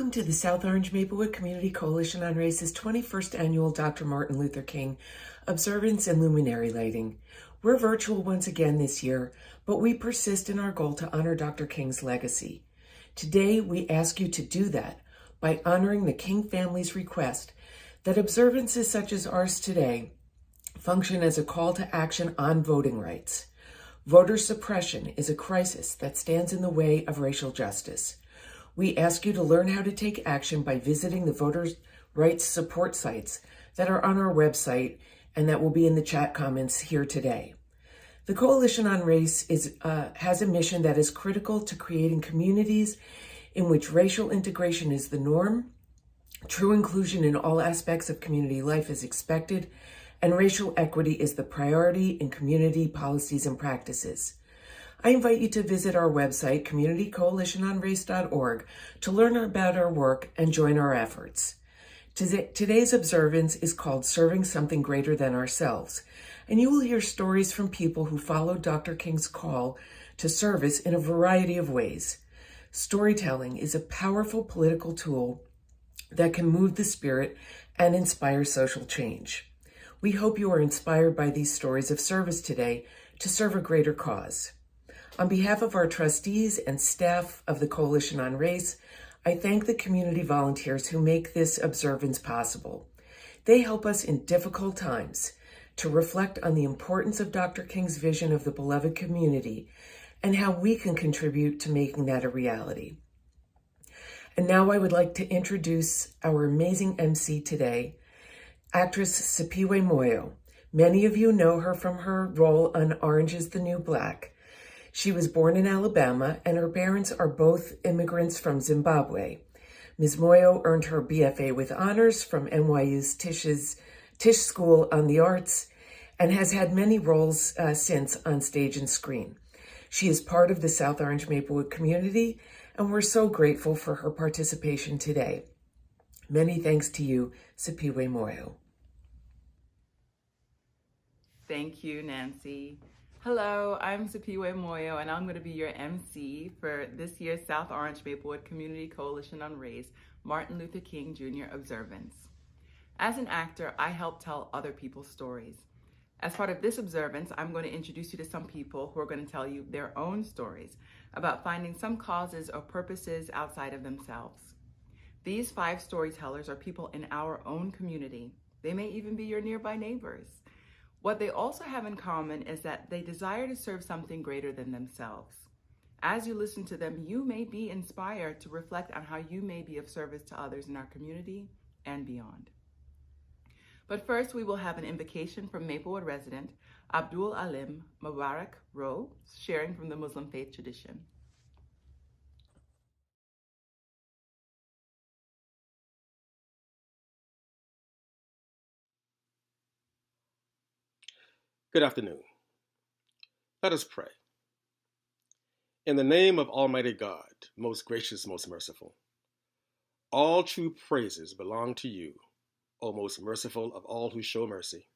Welcome to the South Orange Maplewood Community Coalition on Race's 21st annual Dr. Martin Luther King Observance and Luminary Lighting. We're virtual once again this year, but we persist in our goal to honor Dr. King's legacy. Today, we ask you to do that by honoring the King family's request that observances such as ours today function as a call to action on voting rights. Voter suppression is a crisis that stands in the way of racial justice. We ask you to learn how to take action by visiting the voter rights support sites that are on our website and that will be in the chat comments here today. The Coalition on Race has a mission that is critical to creating communities in which racial integration is the norm, true inclusion in all aspects of community life is expected, and racial equity is the priority in community policies and practices. I invite you to visit our website, communitycoalitiononrace.org, to learn about our work and join our efforts. Today's observance is called Serving Something Greater Than Ourselves, and you will hear stories from people who followed Dr. King's call to service in a variety of ways. Storytelling is a powerful political tool that can move the spirit and inspire social change. We hope you are inspired by these stories of service today to serve a greater cause. On behalf of our trustees and staff of the Coalition on Race, I thank the community volunteers who make this observance possible. They help us in difficult times to reflect on the importance of Dr. King's vision of the beloved community and how we can contribute to making that a reality. And now I would like to introduce our amazing MC today, actress Sipiwe Moyo. Many of you know her from her role on Orange is the New Black. She was born in Alabama, and her parents are both immigrants from Zimbabwe. Ms. Moyo earned her BFA with honors from NYU's Tisch School on the Arts and has had many roles since on stage and screen. She is part of the South Orange Maplewood community, and we're so grateful for her participation today. Many thanks to you, Sipiwe Moyo. Thank you, Nancy. Hello, I'm Sipiwe Moyo, and I'm going to be your MC for this year's South Orange Maplewood Community Coalition on Race Martin Luther King Jr. Observance. As an actor, I help tell other people's stories. As part of this observance, I'm going to introduce you to some people who are going to tell you their own stories about finding some causes or purposes outside of themselves. These 5 storytellers are people in our own community. They may even be your nearby neighbors. What they also have in common is that they desire to serve something greater than themselves. As you listen to them, you may be inspired to reflect on how you may be of service to others in our community and beyond. But first, we will have an invocation from Maplewood resident Abdul Alim Mubarak Ro, sharing from the Muslim faith tradition. Good afternoon. Let us pray. In the name of Almighty God, most gracious, most merciful, all true praises belong to you, O most merciful of all who show mercy.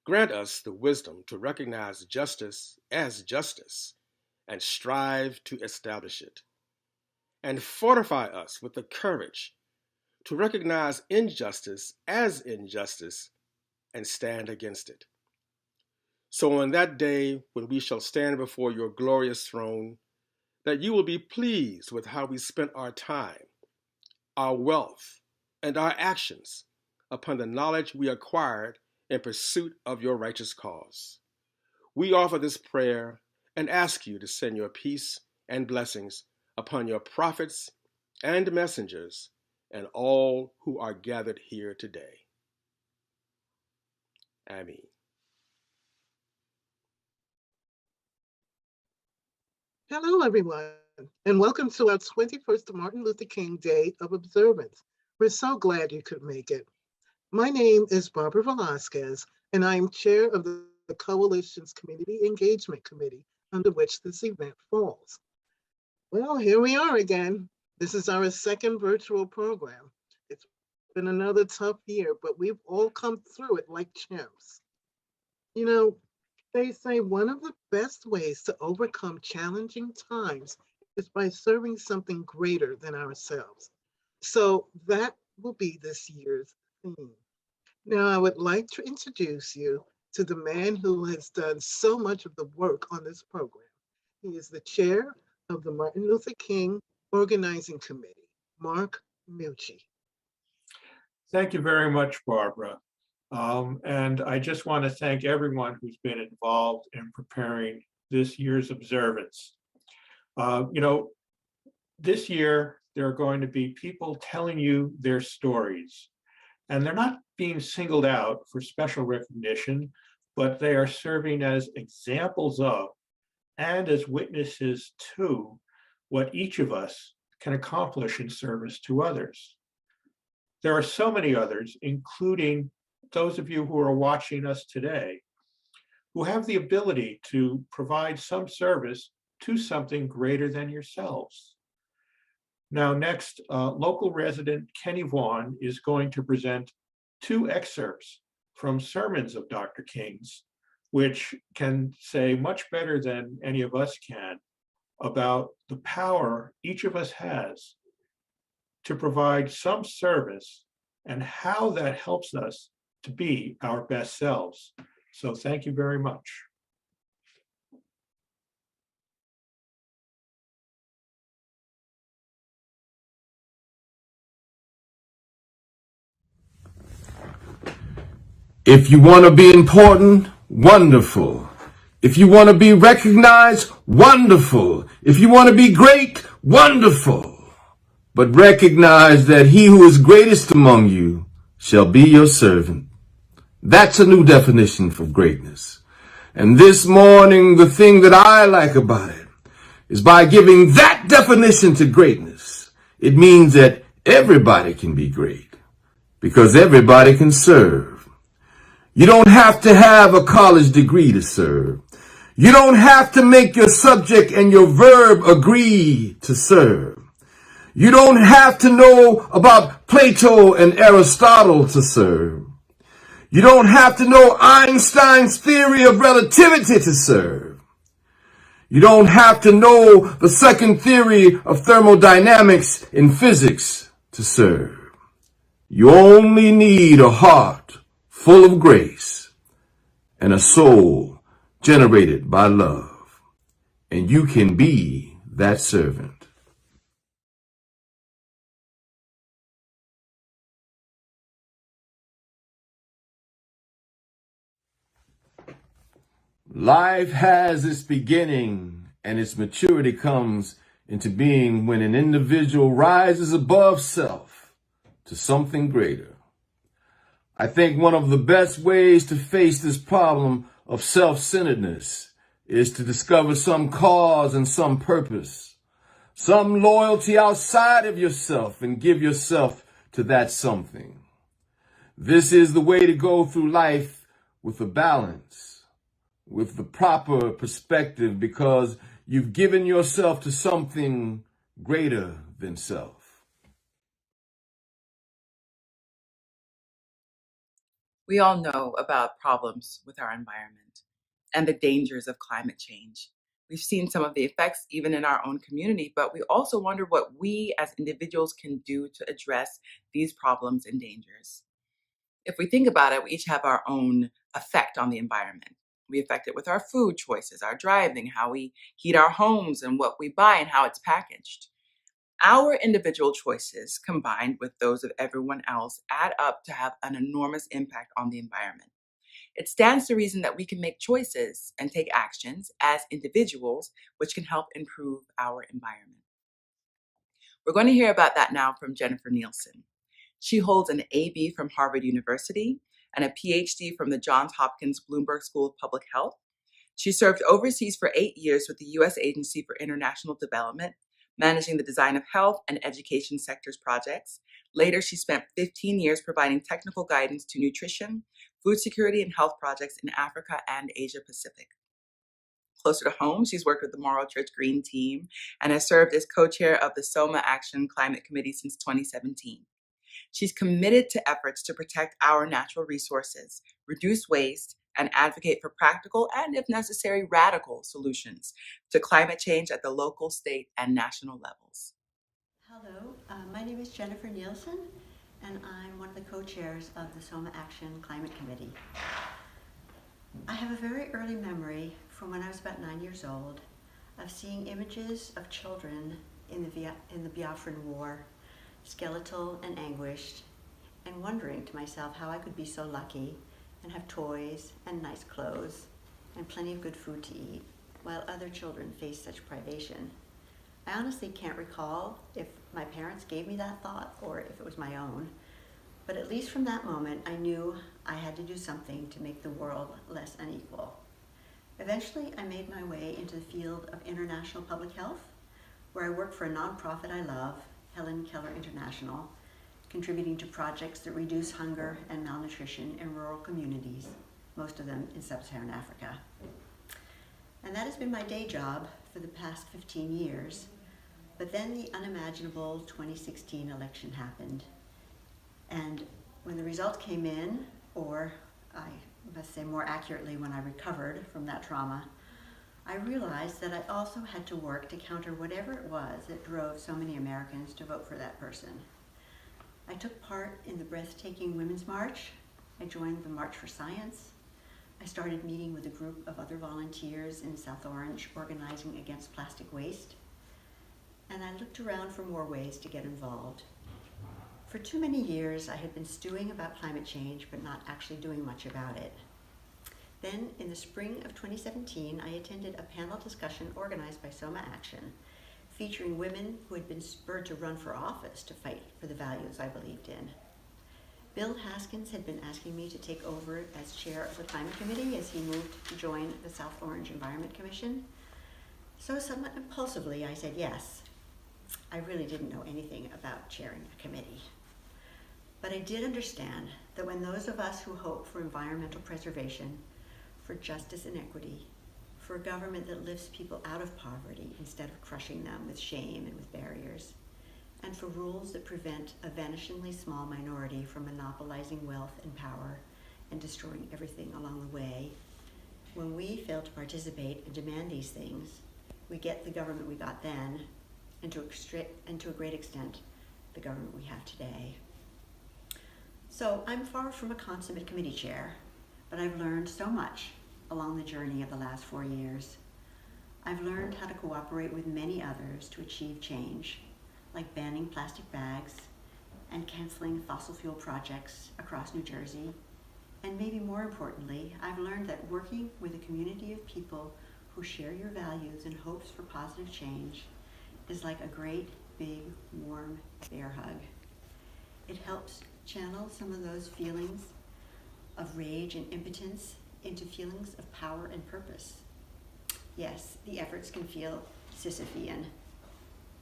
Grant us the wisdom to recognize justice as justice and strive to establish it, and fortify us with the courage to recognize injustice as injustice and stand against it. So on that day when we shall stand before your glorious throne, that you will be pleased with how we spent our time, our wealth, and our actions upon the knowledge we acquired in pursuit of your righteous cause. We offer this prayer and ask you to send your peace and blessings upon your prophets and messengers and all who are gathered here today. Amen. Hello, everyone, and welcome to our 21st Martin Luther King Day of Observance. We're so glad you could make it. My name is Barbara Velasquez, and I am chair of the Coalition's Community Engagement Committee, under which this event falls. Well, here we are again. This is our second virtual program. It's been another tough year, but we've all come through it like champs. You know, they say one of the best ways to overcome challenging times is by serving something greater than ourselves. So that will be this year's theme. Now, I would like to introduce you to the man who has done so much of the work on this program. He is the chair of the Martin Luther King Organizing Committee, Mark Mucci. Thank you very much, Barbara. And I just want to thank everyone who's been involved in preparing this year's observance. This year, there are going to be people telling you their stories, and they're not being singled out for special recognition, but they are serving as examples of and as witnesses to what each of us can accomplish in service to others. There are so many others, including those of you who are watching us today, who have the ability to provide some service to something greater than yourselves. Now, next, local resident Kenny Vaughn is going to present 2 excerpts from sermons of Dr. King's, which can say much better than any of us can about the power each of us has to provide some service and how that helps us to be our best selves. So thank you very much. If you want to be important, wonderful. If you want to be recognized, wonderful. If you want to be great, wonderful. But recognize that he who is greatest among you shall be your servant. That's a new definition for greatness. And this morning, the thing that I like about it is by giving that definition to greatness, it means that everybody can be great because everybody can serve. You don't have to have a college degree to serve. You don't have to make your subject and your verb agree to serve. You don't have to know about Plato and Aristotle to serve. You don't have to know Einstein's theory of relativity to serve. You don't have to know the second theory of thermodynamics in physics to serve. You only need a heart full of grace and a soul generated by love, and you can be that servant. Life has its beginning and its maturity comes into being when an individual rises above self to something greater. I think one of the best ways to face this problem of self-centeredness is to discover some cause and some purpose, some loyalty outside of yourself, and give yourself to that something. This is the way to go through life with a balance, with the proper perspective, because you've given yourself to something greater than self. We all know about problems with our environment and the dangers of climate change. We've seen some of the effects even in our own community, but we also wonder what we as individuals can do to address these problems and dangers. If we think about it, we each have our own effect on the environment. We affect it with our food choices, our driving, how we heat our homes, and what we buy and how it's packaged. Our individual choices, combined with those of everyone else, add up to have an enormous impact on the environment. It stands to reason that we can make choices and take actions as individuals, which can help improve our environment. We're going to hear about that now from Jennifer Nielsen. She holds an AB from Harvard University and a PhD from the Johns Hopkins Bloomberg School of Public Health. She served overseas for 8 years with the U.S. Agency for International Development, managing the design of health and education sectors projects. Later, she spent 15 years providing technical guidance to nutrition, food security, and health projects in Africa and Asia Pacific. Closer to home, she's worked with the Morrow Church Green Team and has served as co-chair of the SOMA Action Climate Committee since 2017. She's committed to efforts to protect our natural resources, reduce waste, and advocate for practical and, if necessary, radical solutions to climate change at the local, state, and national levels. Hello, my name is Jennifer Nielsen, and I'm one of the co-chairs of the Soma Action Climate Committee. I have a very early memory from when I was about 9 years old of seeing images of children in the Biafran War, skeletal and anguished, and wondering to myself how I could be so lucky and have toys and nice clothes and plenty of good food to eat, while other children face such privation. I honestly can't recall if my parents gave me that thought or if it was my own, but at least from that moment, I knew I had to do something to make the world less unequal. Eventually, I made my way into the field of international public health, where I work for a nonprofit I love, Helen Keller International, contributing to projects that reduce hunger and malnutrition in rural communities, most of them in sub-Saharan Africa. And that has been my day job for the past 15 years. But then the unimaginable 2016 election happened. And when the results came in, or I must say more accurately, when I recovered from that trauma, I realized that I also had to work to counter whatever it was that drove so many Americans to vote for that person. I took part in the breathtaking Women's March. I joined the March for Science. I started meeting with a group of other volunteers in South Orange organizing against plastic waste. And I looked around for more ways to get involved. For too many years, I had been stewing about climate change, but not actually doing much about it. Then, in the spring of 2017, I attended a panel discussion organized by Soma Action, featuring women who had been spurred to run for office to fight for the values I believed in. Bill Haskins had been asking me to take over as chair of the Climate Committee as he moved to join the South Orange Environment Commission. So somewhat impulsively, I said yes. I really didn't know anything about chairing a committee. But I did understand that when those of us who hope for environmental preservation, for justice and equity, for a government that lifts people out of poverty instead of crushing them with shame and with barriers, and for rules that prevent a vanishingly small minority from monopolizing wealth and power and destroying everything along the way, when we fail to participate and demand these things, we get the government we got then, and to a great extent, the government we have today. So I'm far from a consummate committee chair, but I've learned so much along the journey of the last 4 years. I've learned how to cooperate with many others to achieve change, like banning plastic bags and canceling fossil fuel projects across New Jersey. And maybe more importantly, I've learned that working with a community of people who share your values and hopes for positive change is like a great, big, warm bear hug. It helps channel some of those feelings of rage and impotence into feelings of power and purpose. Yes, the efforts can feel Sisyphean,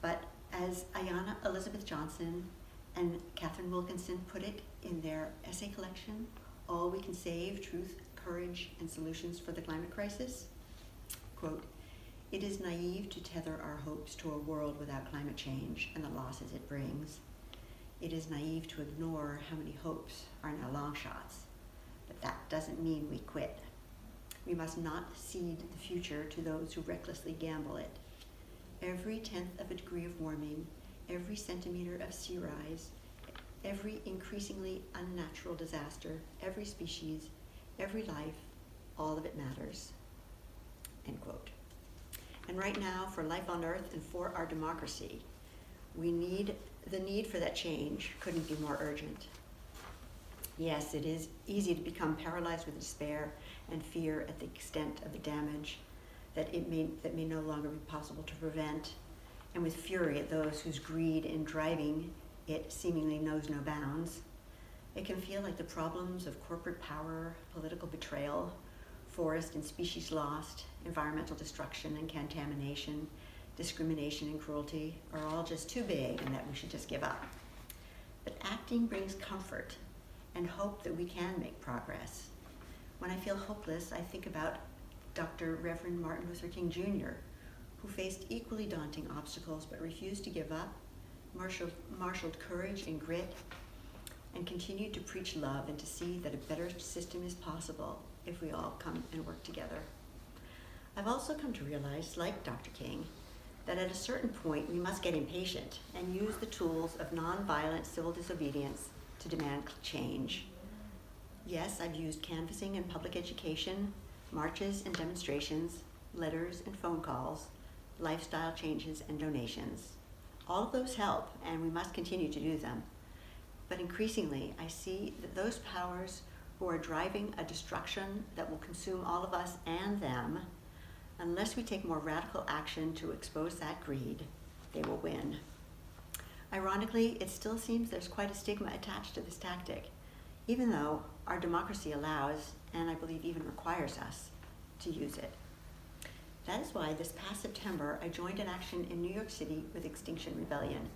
but as Ayanna Elizabeth Johnson and Catherine Wilkinson put it in their essay collection, All We Can Save, Truth, Courage, and Solutions for the Climate Crisis, quote, "It is naive to tether our hopes to a world without climate change and the losses it brings. It is naive to ignore how many hopes are now long shots, but that doesn't mean we quit. We must not cede the future to those who recklessly gamble it. Every 10th of a degree of warming, every centimeter of sea rise, every increasingly unnatural disaster, every species, every life, all of it matters." End quote. And right now, for life on Earth and for our democracy, the need for that change couldn't be more urgent. Yes, it is easy to become paralyzed with despair and fear at the extent of the damage that may no longer be possible to prevent, and with fury at those whose greed in driving it seemingly knows no bounds. It can feel like the problems of corporate power, political betrayal, forest and species lost, environmental destruction and contamination, discrimination and cruelty are all just too big and that we should just give up. But acting brings comfort and hope that we can make progress. When I feel hopeless, I think about Dr. Reverend Martin Luther King Jr., who faced equally daunting obstacles but refused to give up, marshaled courage and grit, and continued to preach love and to see that a better system is possible if we all come and work together. I've also come to realize, like Dr. King, that at a certain point we must get impatient and use the tools of nonviolent civil disobedience to demand change. Yes, I've used canvassing and public education, marches and demonstrations, letters and phone calls, lifestyle changes and donations. All of those help, and we must continue to do them. But increasingly, I see that those powers who are driving a destruction that will consume all of us and them, unless we take more radical action to expose that greed, they will win. Ironically, it still seems there's quite a stigma attached to this tactic, even though our democracy allows, and I believe even requires us, to use it. That is why this past September, I joined an action in New York City with Extinction Rebellion.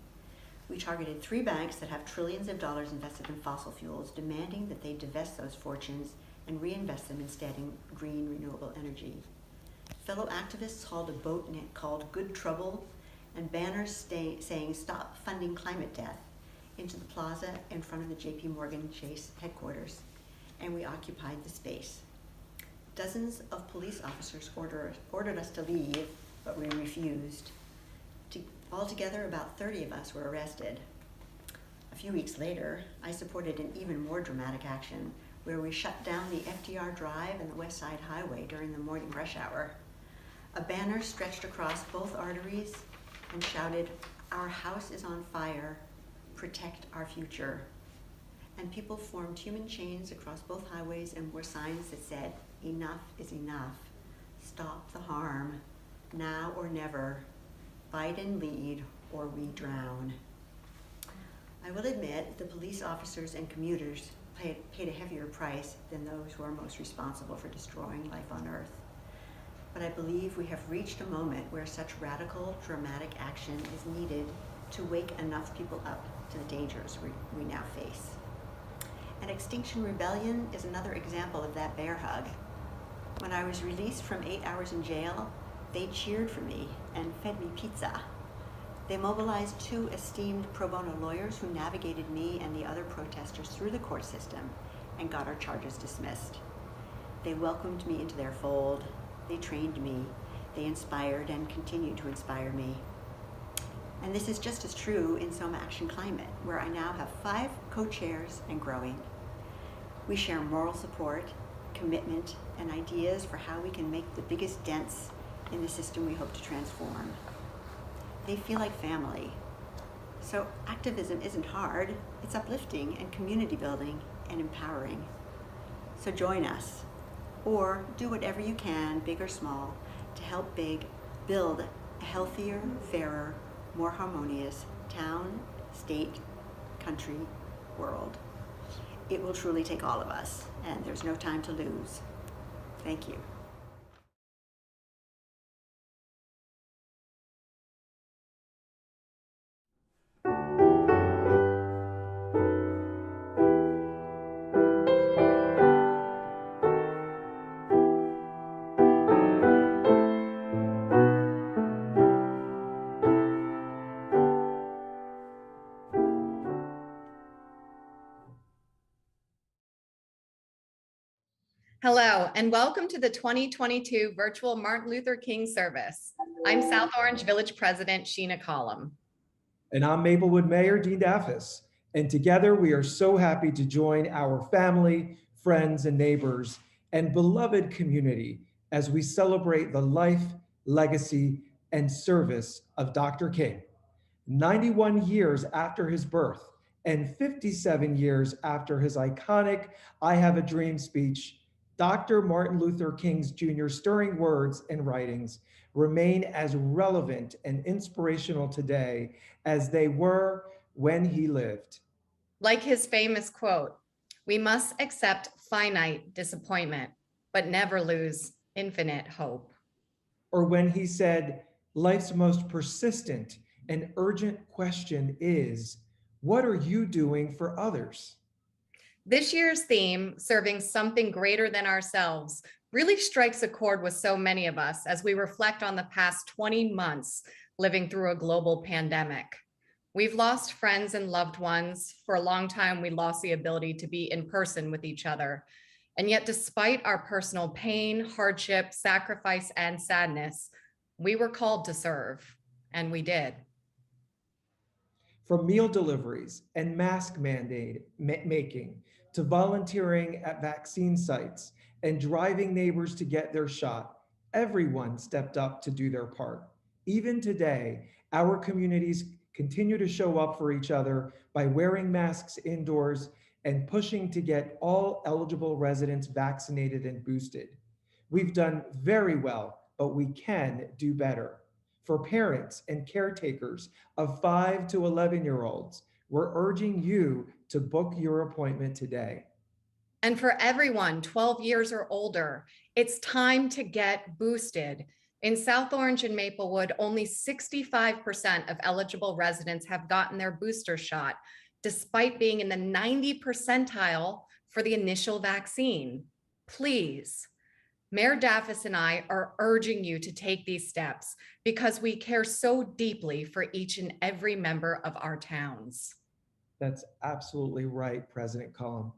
We targeted 3 banks that have trillions of dollars invested in fossil fuels, demanding that they divest those fortunes and reinvest them instead in green, renewable energy. Fellow activists hauled a boat called Good Trouble and banners saying "Stop funding climate death" into the plaza in front of the JP Morgan Chase headquarters, and we occupied the space. Dozens of police officers ordered us to leave, but we refused. Altogether, about 30 of us were arrested. A few weeks later, I supported an even more dramatic action where we shut down the FDR Drive and the West Side Highway during the morning rush hour. A banner stretched across both arteries and shouted, "Our house is on fire, protect our future." And people formed human chains across both highways and wore signs that said, "Enough is enough, stop the harm, now or never, Biden lead or we drown." I will admit the police officers and commuters paid a heavier price than those who are most responsible for destroying life on Earth. But I believe we have reached a moment where such radical, dramatic action is needed to wake enough people up to the dangers we now face. And Extinction Rebellion is another example of that bear hug. When I was released from 8 hours in jail, they cheered for me and fed me pizza. They mobilized 2 esteemed pro bono lawyers who navigated me and the other protesters through the court system and got our charges dismissed. They welcomed me into their fold. They trained me. They inspired and continue to inspire me. And this is just as true in Soma Action Climate, where I now have 5 co-chairs and growing. We share moral support, commitment, and ideas for how we can make the biggest dents in the system we hope to transform. They feel like family. So activism isn't hard, it's uplifting and community building and empowering. So join us, or do whatever you can, big or small, to help build a healthier, fairer, more harmonious town, state, country, world. It will truly take all of us, and there's no time to lose. Thank you. Hello, and welcome to the 2022 virtual Martin Luther King service. I'm South Orange Village President Sheena Collum. And I'm Maplewood Mayor Dean Daffis. And together we are so happy to join our family, friends, and neighbors and beloved community as we celebrate the life, legacy, and service of Dr. King. 91 years after his birth and 57 years after his iconic "I Have a Dream" speech, Dr. Martin Luther King's Jr. stirring words and writings remain as relevant and inspirational today as they were when he lived. Like his famous quote, "We must accept finite disappointment, but never lose infinite hope." Or when he said, "Life's most persistent and urgent question is, what are you doing for others?" This year's theme, serving something greater than ourselves, really strikes a chord with so many of us as we reflect on the past 20 months living through a global pandemic. We've lost friends and loved ones. For a long time, we lost the ability to be in person with each other. And yet, despite our personal pain, hardship, sacrifice, and sadness, we were called to serve. And we did. From meal deliveries and mask mandate making to volunteering at vaccine sites and driving neighbors to get their shot, everyone stepped up to do their part. Even today, our communities continue to show up for each other by wearing masks indoors and pushing to get all eligible residents vaccinated and boosted. We've done very well, but we can do better. For parents and caretakers of 5 to 11-year-olds, we're urging you to book your appointment today. And for everyone 12 years or older, it's time to get boosted. In South Orange and Maplewood, only 65% of eligible residents have gotten their booster shot, despite being in the 90 percentile for the initial vaccine. Please, Mayor Daffis and I are urging you to take these steps because we care so deeply for each and every member of our towns. That's absolutely right, President Cullum.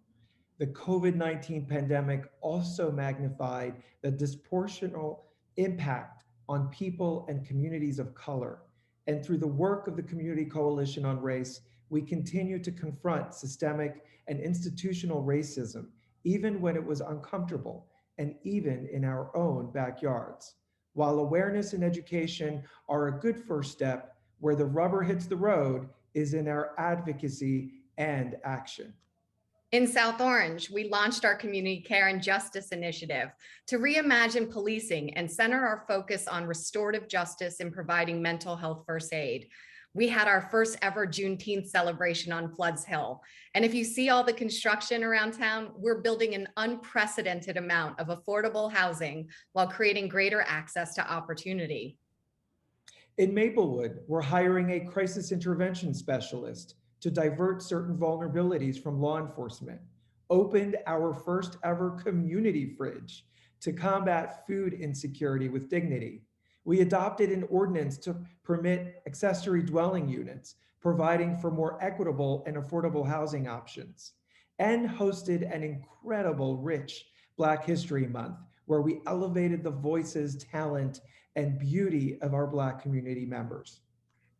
The COVID-19 pandemic also magnified the disproportionate impact on people and communities of color. And through the work of the Community Coalition on Race, we continue to confront systemic and institutional racism, even when it was uncomfortable, and even in our own backyards. While awareness and education are a good first step, where the rubber hits the road is in our advocacy and action. In South Orange, we launched our Community Care and Justice Initiative to reimagine policing and center our focus on restorative justice in providing mental health first aid. We had our first ever Juneteenth celebration on Floods Hill. And if you see all the construction around town, we're building an unprecedented amount of affordable housing while creating greater access to opportunity. In Maplewood, we're hiring a crisis intervention specialist to divert certain vulnerabilities from law enforcement, opened our first ever community fridge to combat food insecurity with dignity. We adopted an ordinance to permit accessory dwelling units, providing for more equitable and affordable housing options, and hosted an incredible rich Black History Month, where we elevated the voices, talent, and beauty of our Black community members.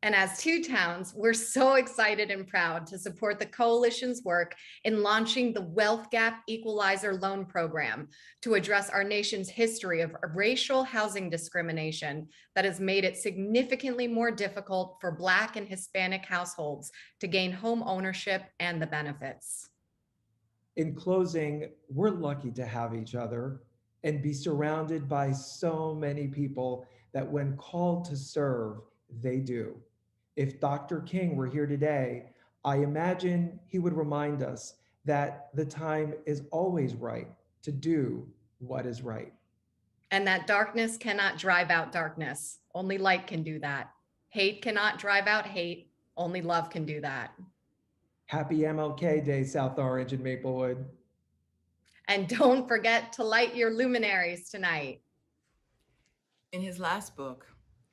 And as two towns, we're so excited and proud to support the Coalition's work in launching the Wealth Gap Equalizer Loan Program to address our nation's history of racial housing discrimination that has made it significantly more difficult for Black and Hispanic households to gain home ownership and the benefits. In closing, we're lucky to have each other and be surrounded by so many people that when called to serve, they do. If Dr. King were here today, I imagine he would remind us that the time is always right to do what is right. And that darkness cannot drive out darkness. Only light can do that. Hate cannot drive out hate. Only love can do that. Happy MLK Day, South Orange and Maplewood. And don't forget to light your luminaries tonight. In his last book,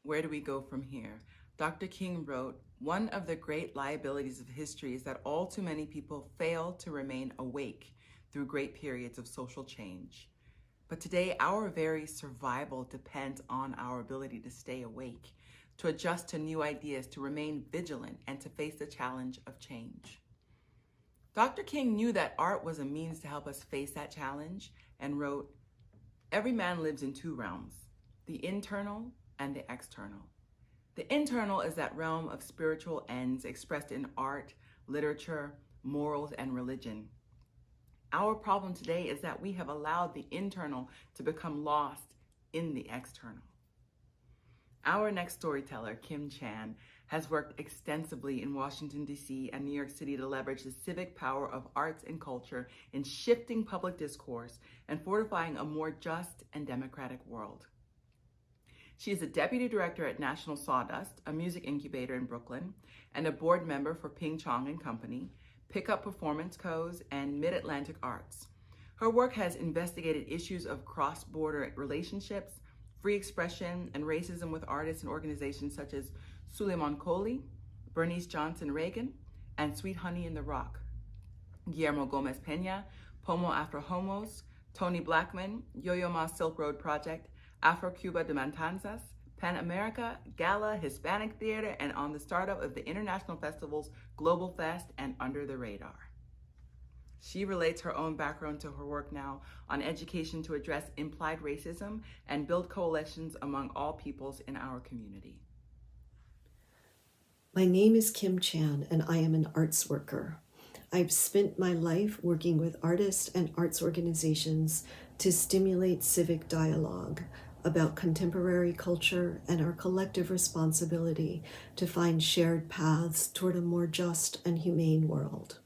Where Do We Go From Here?, Dr. King wrote, "One of the great liabilities of history is that all too many people fail to remain awake through great periods of social change. But today, our very survival depends on our ability to stay awake, to adjust to new ideas, to remain vigilant, and to face the challenge of change." Dr. King knew that art was a means to help us face that challenge and wrote, "Every man lives in two realms, the internal and the external. The internal is that realm of spiritual ends expressed in art, literature, morals, and religion. Our problem today is that we have allowed the internal to become lost in the external." Our next storyteller, Kim Chan, has worked extensively in Washington, D.C. and New York City to leverage the civic power of arts and culture in shifting public discourse and fortifying a more just and democratic world. She is a deputy director at National Sawdust, a music incubator in Brooklyn, and a board member for Ping Chong and Company, Pickup Performance Co's, and Mid-Atlantic Arts. Her work has investigated issues of cross-border relationships, free expression, and racism with artists and organizations such as Suleiman Kohli, Bernice Johnson Reagan, and Sweet Honey in the Rock, Guillermo Gomez Peña, Pomo Afro Homos, Tony Blackman, Yo-Yo Ma Silk Road Project, Afro Cuba de Matanzas, Pan America, Gala, Hispanic Theater, and on the startup of the international festivals Global Fest and Under the Radar. She relates her own background to her work now on education to address implied racism and build coalitions among all peoples in our community. My name is Kim Chan, and I am an arts worker. I've spent my life working with artists and arts organizations to stimulate civic dialogue about contemporary culture and our collective responsibility to find shared paths toward a more just and humane world.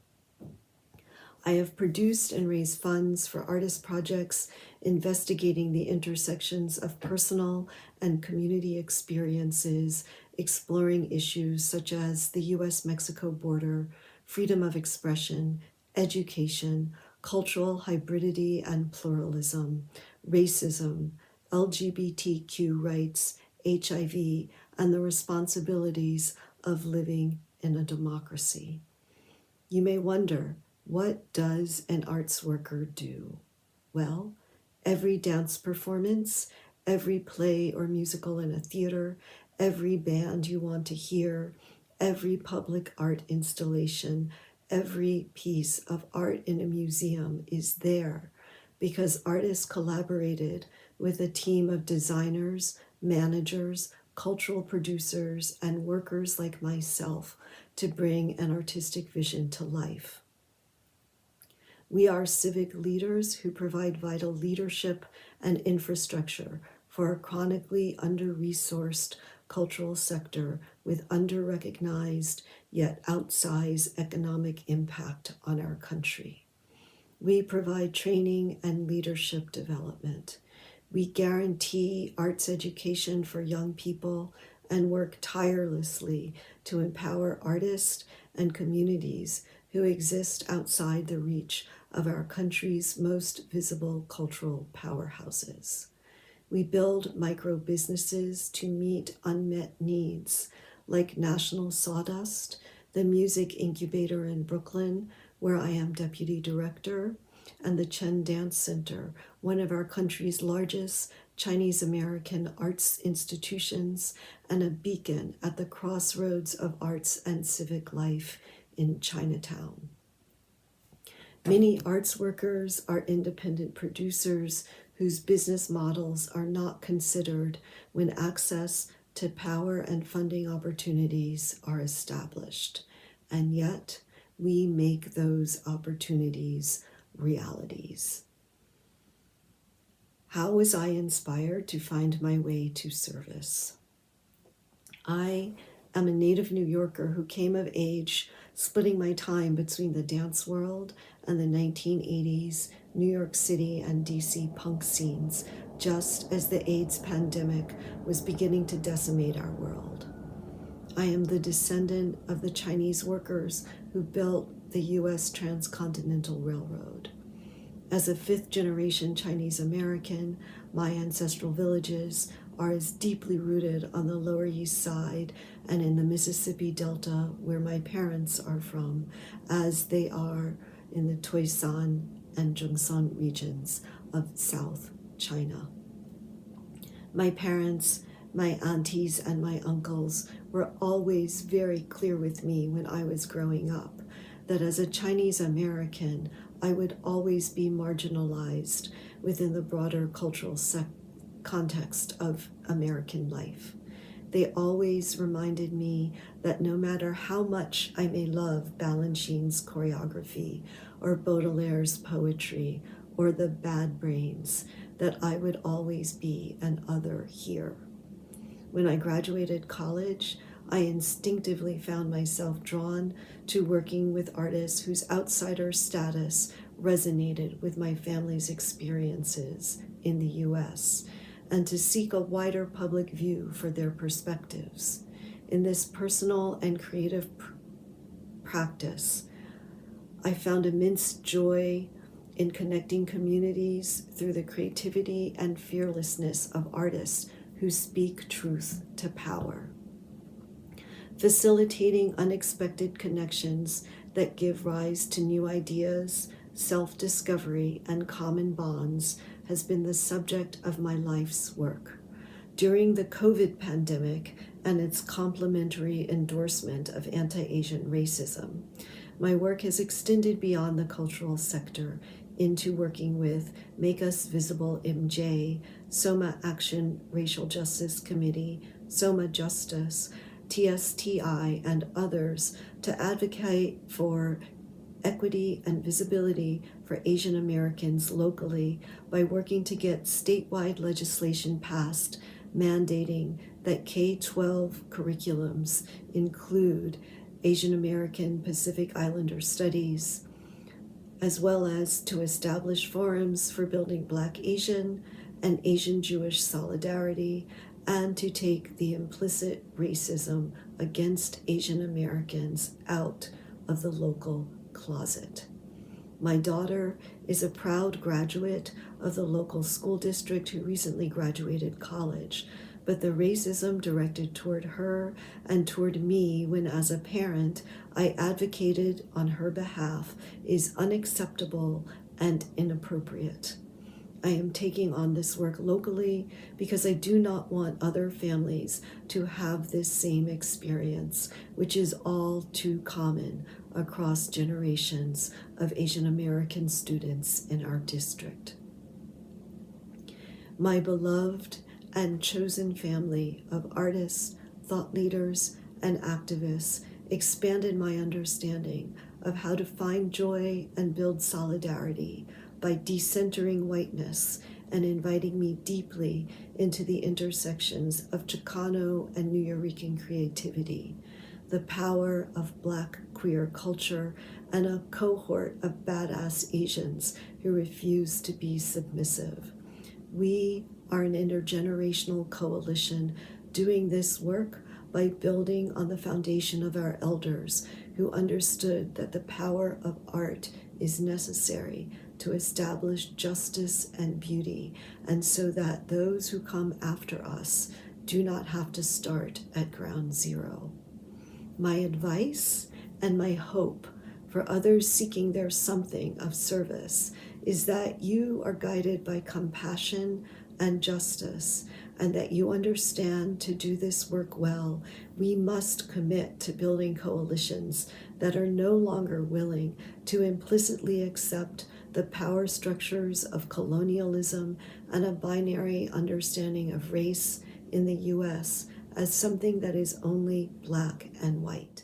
I have produced and raised funds for artist projects investigating the intersections of personal and community experiences, exploring issues such as the US-Mexico border, freedom of expression, education, cultural hybridity and pluralism, racism, LGBTQ rights, HIV, and the responsibilities of living in a democracy. You may wonder, what does an arts worker do? Well, every dance performance, every play or musical in a theater, every band you want to hear, every public art installation, every piece of art in a museum is there because artists collaborated with a team of designers, managers, cultural producers, and workers like myself to bring an artistic vision to life. We are civic leaders who provide vital leadership and infrastructure for a chronically under-resourced cultural sector with under-recognized yet outsized economic impact on our country. We provide training and leadership development. We guarantee arts education for young people and work tirelessly to empower artists and communities who exist outside the reach of our country's most visible cultural powerhouses. We build micro businesses to meet unmet needs, like National Sawdust, the music incubator in Brooklyn, where I am deputy director, and the Chen Dance Center, one of our country's largest Chinese American arts institutions and a beacon at the crossroads of arts and civic life in Chinatown. Many arts workers are independent producers whose business models are not considered when access to power and funding opportunities are established. And yet, we make those opportunities realities. How was I inspired to find my way to service? I am a native New Yorker who came of age splitting my time between the dance world and the 1980s New York City and DC punk scenes, just as the AIDS pandemic was beginning to decimate our world. I am the descendant of the Chinese workers who built the US Transcontinental Railroad. As a fifth-generation Chinese American, my ancestral villages are as deeply rooted on the Lower East Side and in the Mississippi Delta, where my parents are from, as they are in the Toisan and Zhongshan regions of South China. My parents, my aunties, and my uncles were always very clear with me when I was growing up that as a Chinese American, I would always be marginalized within the broader cultural context of American life. They always reminded me that no matter how much I may love Balanchine's choreography or Baudelaire's poetry or the Bad Brains, that I would always be an other here. When I graduated college, I instinctively found myself drawn to working with artists whose outsider status resonated with my family's experiences in the US, and to seek a wider public view for their perspectives. In this personal and creative practice, I found immense joy in connecting communities through the creativity and fearlessness of artists who speak truth to power. Facilitating unexpected connections that give rise to new ideas, self-discovery, and common bonds has been the subject of my life's work. during the COVID pandemic and its complementary endorsement of anti-Asian racism. My work has extended beyond the cultural sector into working with Make Us Visible MJ, Soma Action Racial Justice Committee, Soma Justice, TSTI, and others to advocate for equity and visibility for Asian Americans locally by working to get statewide legislation passed mandating that K-12 curriculums include Asian American Pacific Islander studies, as well as to establish forums for building Black Asian and Asian Jewish solidarity, and to take the implicit racism against Asian Americans out of the local closet. My daughter is a proud graduate of the local school district who recently graduated college, but the racism directed toward her and toward me when, as a parent, I advocated on her behalf is unacceptable and inappropriate. I am taking on this work locally because I do not want other families to have this same experience, which is all too common across generations of Asian American students in our district. My beloved and chosen family of artists, thought leaders, and activists expanded my understanding of how to find joy and build solidarity by decentering whiteness and inviting me deeply into the intersections of Chicano and Nuyorican creativity, the power of Black queer culture, and a cohort of badass Asians who refuse to be submissive. We are an intergenerational coalition doing this work by building on the foundation of our elders who understood that the power of art is necessary to establish justice and beauty, and so that those who come after us do not have to start at ground zero. My advice and my hope for others seeking their something of service is that you are guided by compassion and justice, and that you understand to do this work well, we must commit to building coalitions that are no longer willing to implicitly accept the power structures of colonialism and a binary understanding of race in the US as something that is only Black and white.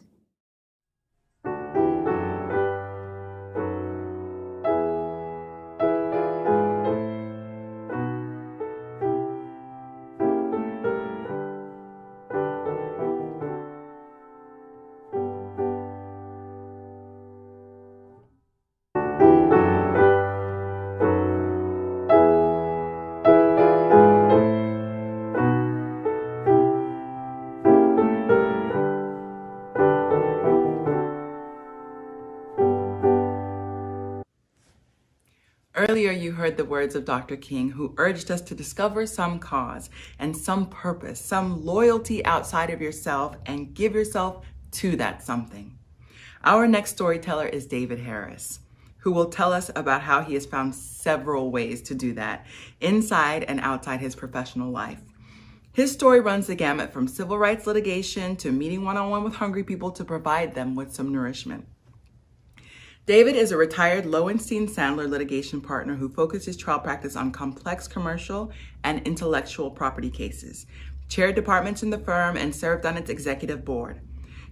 Earlier, you heard the words of Dr. King, who urged us to discover some cause and some purpose, some loyalty outside of yourself, and give yourself to that something. Our next storyteller is David Harris, who will tell us about how he has found several ways to do that inside and outside his professional life. His story runs the gamut from civil rights litigation to meeting one-on-one with hungry people to provide them with some nourishment. David is a retired Lowenstein-Sandler litigation partner who focused his trial practice on complex commercial and intellectual property cases, chaired departments in the firm, and served on its executive board.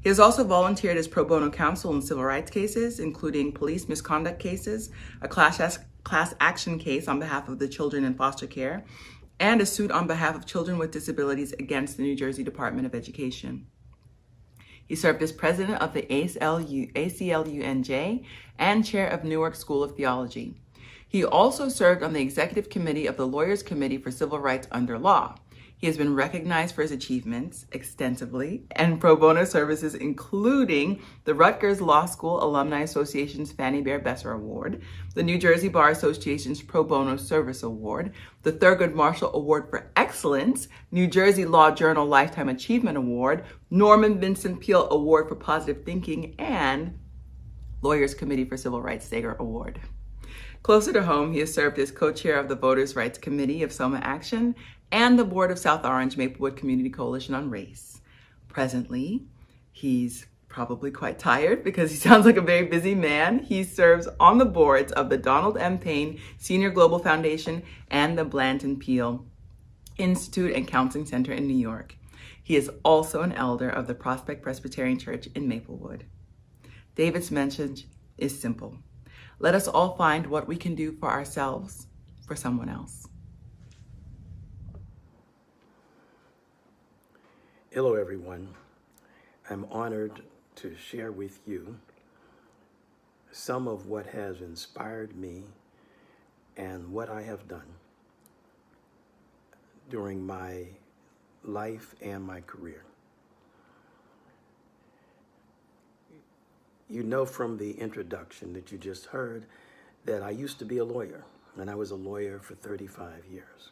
He has also volunteered as pro bono counsel in civil rights cases, including police misconduct cases, a class action case on behalf of the children in foster care, and a suit on behalf of children with disabilities against the New Jersey Department of Education. He served as president of the ACLU-NJ and chair of Newark School of Theology. He also served on the executive committee of the Lawyers Committee for Civil Rights Under Law. He has been recognized for his achievements extensively and pro bono services, including the Rutgers Law School Alumni Association's Fannie Bear Besser Award, the New Jersey Bar Association's Pro Bono Service Award, the Thurgood Marshall Award for Excellence, New Jersey Law Journal Lifetime Achievement Award, Norman Vincent Peale Award for Positive Thinking, and Lawyers Committee for Civil Rights Sager Award. Closer to home, he has served as co-chair of the Voters' Rights Committee of Soma Action and the board of South Orange Maplewood Community Coalition on Race. Presently, he's probably quite tired because he sounds like a very busy man. He serves on the boards of the Donald M. Payne Senior Global Foundation and the Blanton Peel Institute and Counseling Center in New York. He is also an elder of the Prospect Presbyterian Church in Maplewood. David's message is simple. Let us all find what we can do for ourselves, for someone else. Hello, everyone. I'm honored to share with you some of what has inspired me and what I have done during my life and my career. You know from the introduction that you just heard that I used to be a lawyer, and I was a lawyer for 35 years.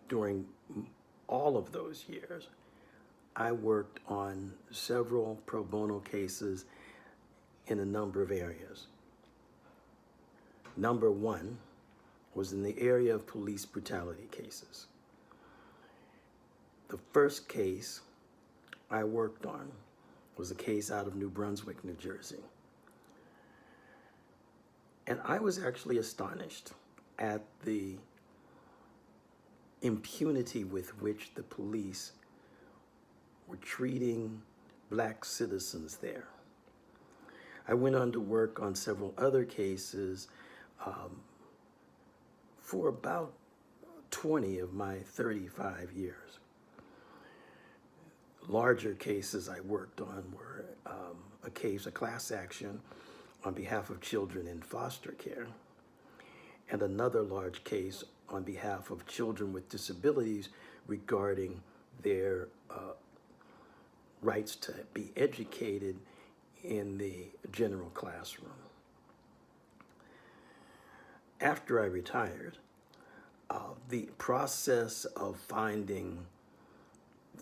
During all of those years, I worked on several pro bono cases in a number of areas. Number one was in the area of police brutality cases. The first case I worked on was a case out of New Brunswick, New Jersey. And I was actually astonished at the impunity with which the police were treating Black citizens there. I went on to work on several other cases for about 20 of my 35 years. Larger cases I worked on were a class action on behalf of children in foster care, and another large case on behalf of children with disabilities regarding their rights to be educated in the general classroom. After I retired, the process of finding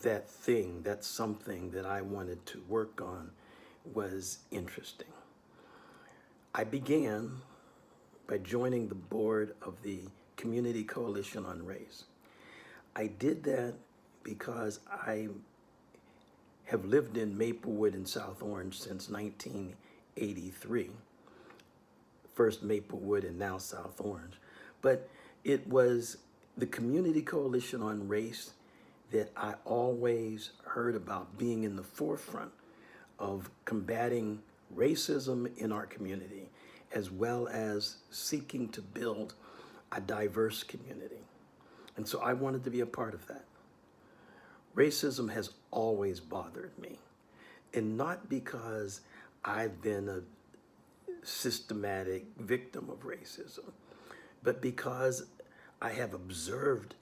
that something that I wanted to work on was interesting. I began by joining the board of the Community Coalition on Race. I did that because I have lived in Maplewood and South Orange since 1983. First Maplewood and now South Orange. But it was the Community Coalition on Race that I always heard about being in the forefront of combating racism in our community, as well as seeking to build a diverse community. And so I wanted to be a part of that. Racism has always bothered me, and not because I've been a systematic victim of racism, but because I have observed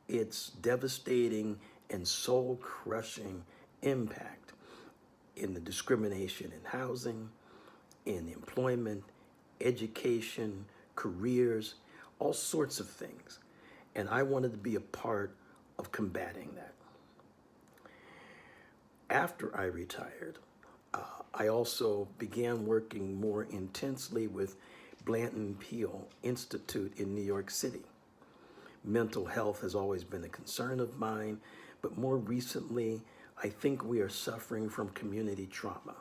its devastating and soul-crushing impact in the discrimination in housing, in employment, education, careers, all sorts of things. And I wanted to be a part of combating that. After I retired, I also began working more intensely with Blanton Peel Institute in New York City. Mental health has always been a concern of mine, but more recently, I think we are suffering from community trauma.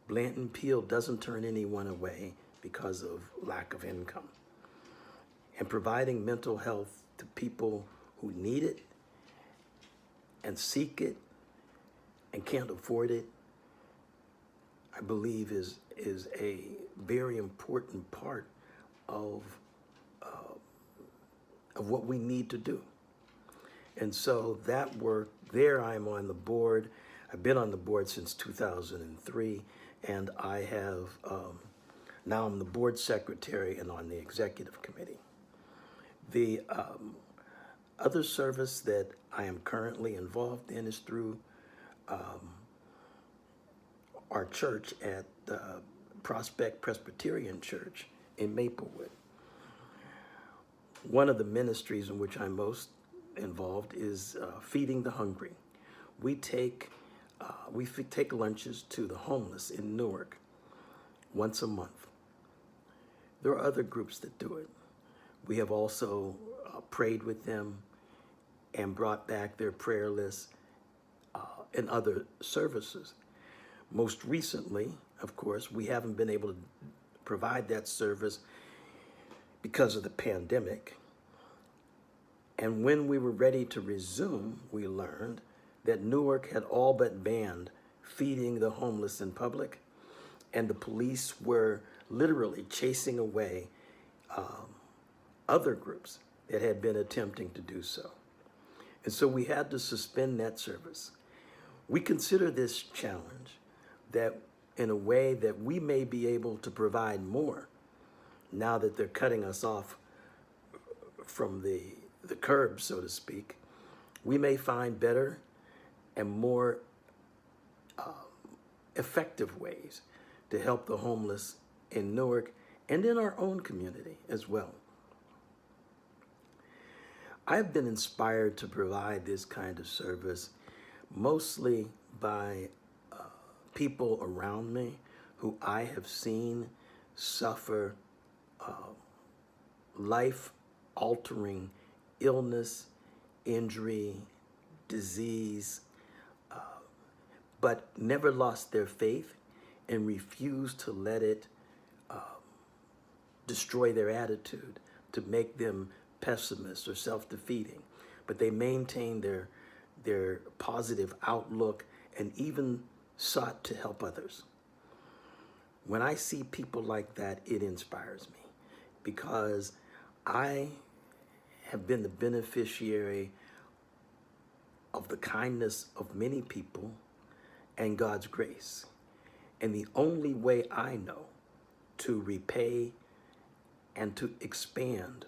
Blanton Peel doesn't turn anyone away because of lack of income. And providing mental health to people who need it and seek it and can't afford it, I believe is a very important part of what we need to do. And so that work, there I'm on the board. I've been on the board since 2003, and I have, now I'm the board secretary and on the executive committee. The other service that I am currently involved in is through our church at Prospect Presbyterian Church in Maplewood. One of the ministries in which I'm most involved is feeding the hungry. We take lunches to the homeless in Newark once a month. There are other groups that do it. We have also prayed with them and brought back their prayer lists and other services. Most recently, of course, we haven't been able to provide that service because of the pandemic. And when we were ready to resume, we learned that Newark had all but banned feeding the homeless in public, and the police were literally chasing away other groups that had been attempting to do so. And so we had to suspend that service. We consider this challenge that in a way that we may be able to provide more now that they're cutting us off from the curb, so to speak. We may find better and more effective ways to help the homeless in Newark and in our own community as well. I've been inspired to provide this kind of service mostly by people around me who I have seen suffer life-altering illness, injury, disease, but never lost their faith and refused to let it destroy their attitude, to make them pessimists or self-defeating. But they maintained their positive outlook and even sought to help others. When I see people like that, it inspires me because I have been the beneficiary of the kindness of many people and God's grace. And the only way I know to repay and to expand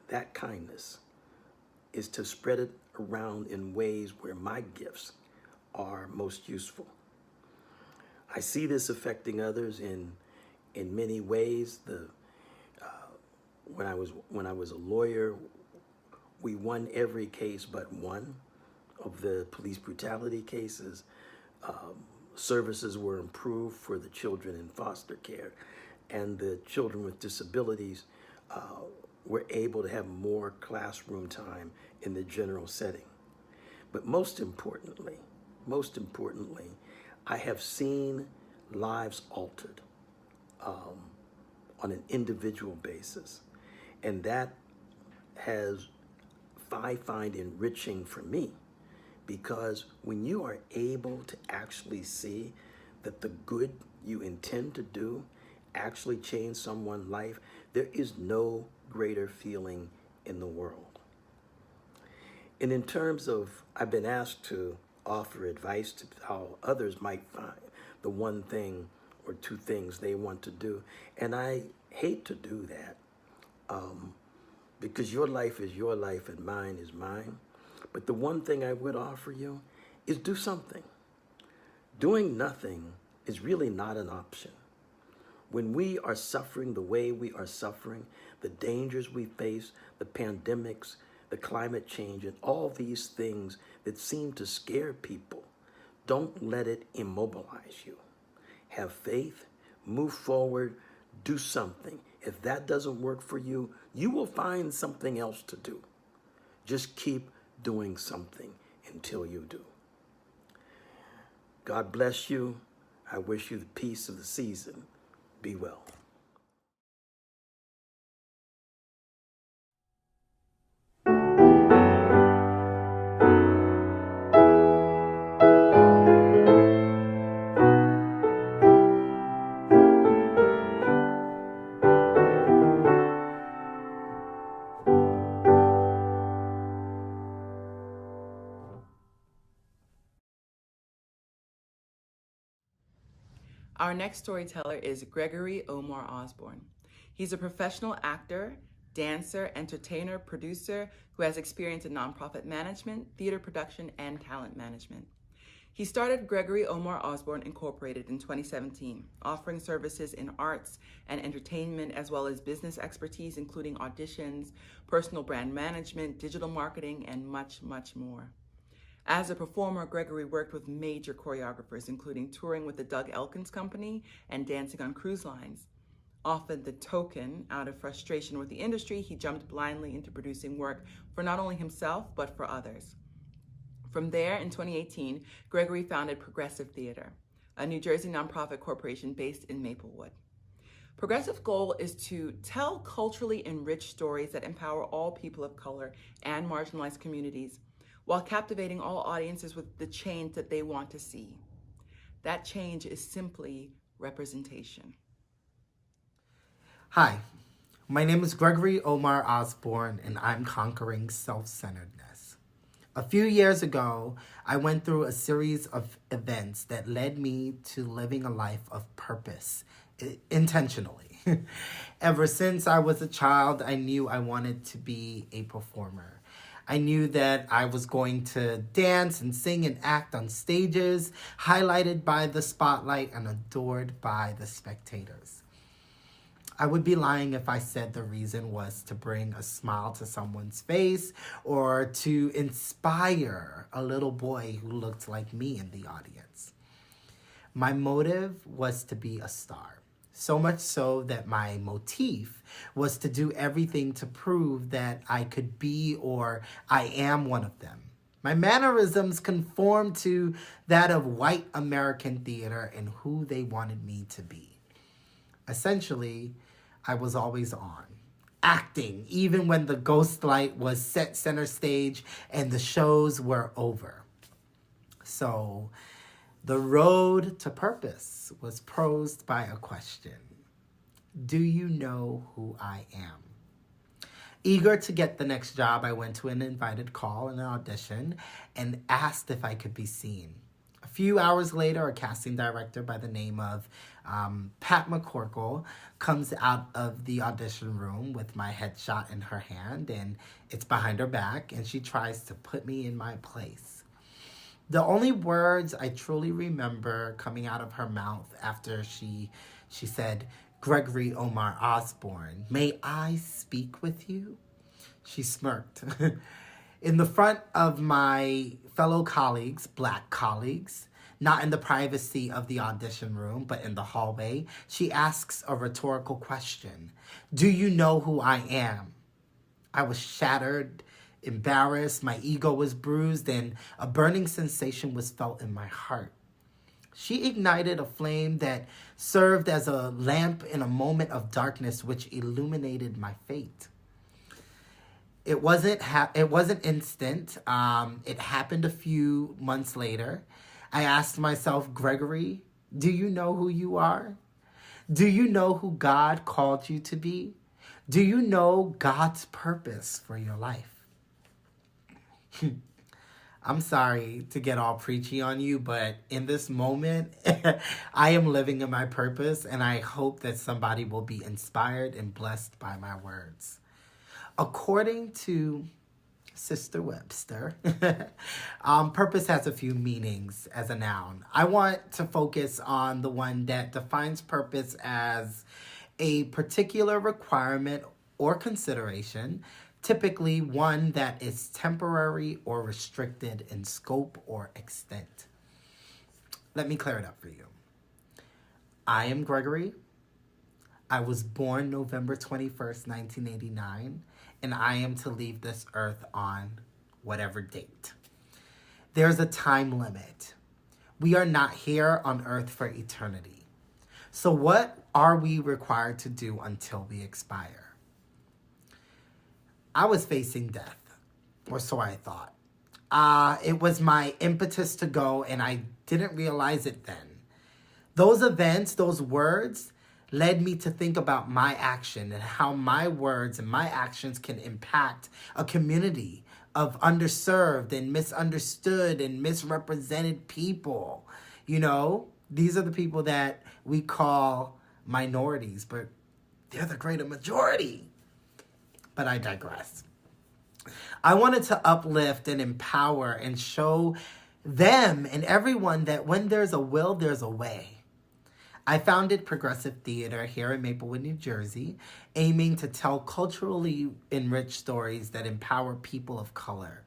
that kindness is to spread it around in ways where my gifts are most useful. I see this affecting others in many ways. When I was a lawyer, we won every case but one of the police brutality cases. Services were improved for the children in foster care, and the children with disabilities were able to have more classroom time in the general setting. But most importantly, I have seen lives altered on an individual basis. And that I find enriching for me, because when you are able to actually see that the good you intend to do actually change someone's life, there is no greater feeling in the world. And in terms of, I've been asked to offer advice to how others might find the one thing or two things they want to do. And I hate to do that because your life is your life and mine is mine. But the one thing I would offer you is do something. Doing nothing is really not an option. When we are suffering the way we are suffering, the dangers we face, the pandemics, the climate change, and all these things that seem to scare people, don't let it immobilize you. Have faith, move forward, do something. If that doesn't work for you, you will find something else to do. Just keep doing something until you do. God bless you. I wish you the peace of the season. Be well. Our next storyteller is Gregory Omar Osborne. He's a professional actor, dancer, entertainer, producer who has experience in nonprofit management, theater production, and talent management. He started Gregory Omar Osborne Incorporated in 2017, offering services in arts and entertainment, as well as business expertise, including auditions, personal brand management, digital marketing, and much, much more. As a performer, Gregory worked with major choreographers, including touring with the Doug Elkins Company and dancing on cruise lines. Often the token, out of frustration with the industry, he jumped blindly into producing work for not only himself, but for others. From there, in 2018, Gregory founded Progressive Theater, a New Jersey nonprofit corporation based in Maplewood. Progressive's goal is to tell culturally enriched stories that empower all people of color and marginalized communities, while captivating all audiences with the change that they want to see. That change is simply representation. Hi, my name is Gregory Omar Osborne, and I'm conquering self-centeredness. A few years ago, I went through a series of events that led me to living a life of purpose, intentionally. Ever since I was a child, I knew I wanted to be a performer. I knew that I was going to dance and sing and act on stages, highlighted by the spotlight and adored by the spectators. I would be lying if I said the reason was to bring a smile to someone's face or to inspire a little boy who looked like me in the audience. My motive was to be a star, so much so that my motif was to do everything to prove that I could be or I am one of them. My mannerisms conformed to that of white American theater and who they wanted me to be. Essentially, I was always on, acting, even when the ghost light was set center stage and the shows were over. So, the road to purpose was posed by a question. Do you know who I am? Eager to get the next job, I went to an invited call and an audition and asked if I could be seen. A few hours later, a casting director by the name of Pat McCorkle comes out of the audition room with my headshot in her hand, and it's behind her back, and she tries to put me in my place. The only words I truly remember coming out of her mouth after she said, "Gregory Omar Osborne, may I speak with you?" She smirked. In the front of my fellow colleagues, Black colleagues, not in the privacy of the audition room, but in the hallway, she asks a rhetorical question. Do you know who I am? I was shattered, embarrassed, my ego was bruised, and a burning sensation was felt in my heart. She ignited a flame that served as a lamp in a moment of darkness which illuminated my fate. It wasn't instant. It happened a few months later. I asked myself, Gregory, do you know who you are? Do you know who God called you to be? Do you know God's purpose for your life? I'm sorry to get all preachy on you, but in this moment, I am living in my purpose, and I hope that somebody will be inspired and blessed by my words. According to Sister Webster, purpose has a few meanings as a noun. I want to focus on the one that defines purpose as a particular requirement or consideration, typically one that is temporary or restricted in scope or extent. Let me clear it up for you. I am Gregory. I was born November 21st, 1989, and I am to leave this earth on whatever date. There's a time limit. We are not here on earth for eternity. So what are we required to do until we expire? I was facing death, or so I thought. It was my impetus to go, and I didn't realize it then. Those events, those words, led me to think about my action and how my words and my actions can impact a community of underserved and misunderstood and misrepresented people. You know, these are the people that we call minorities, but they're the greater majority. But I digress. I wanted to uplift and empower and show them and everyone that when there's a will, there's a way. I founded Progressive Theater here in Maplewood, New Jersey, aiming to tell culturally enriched stories that empower people of color,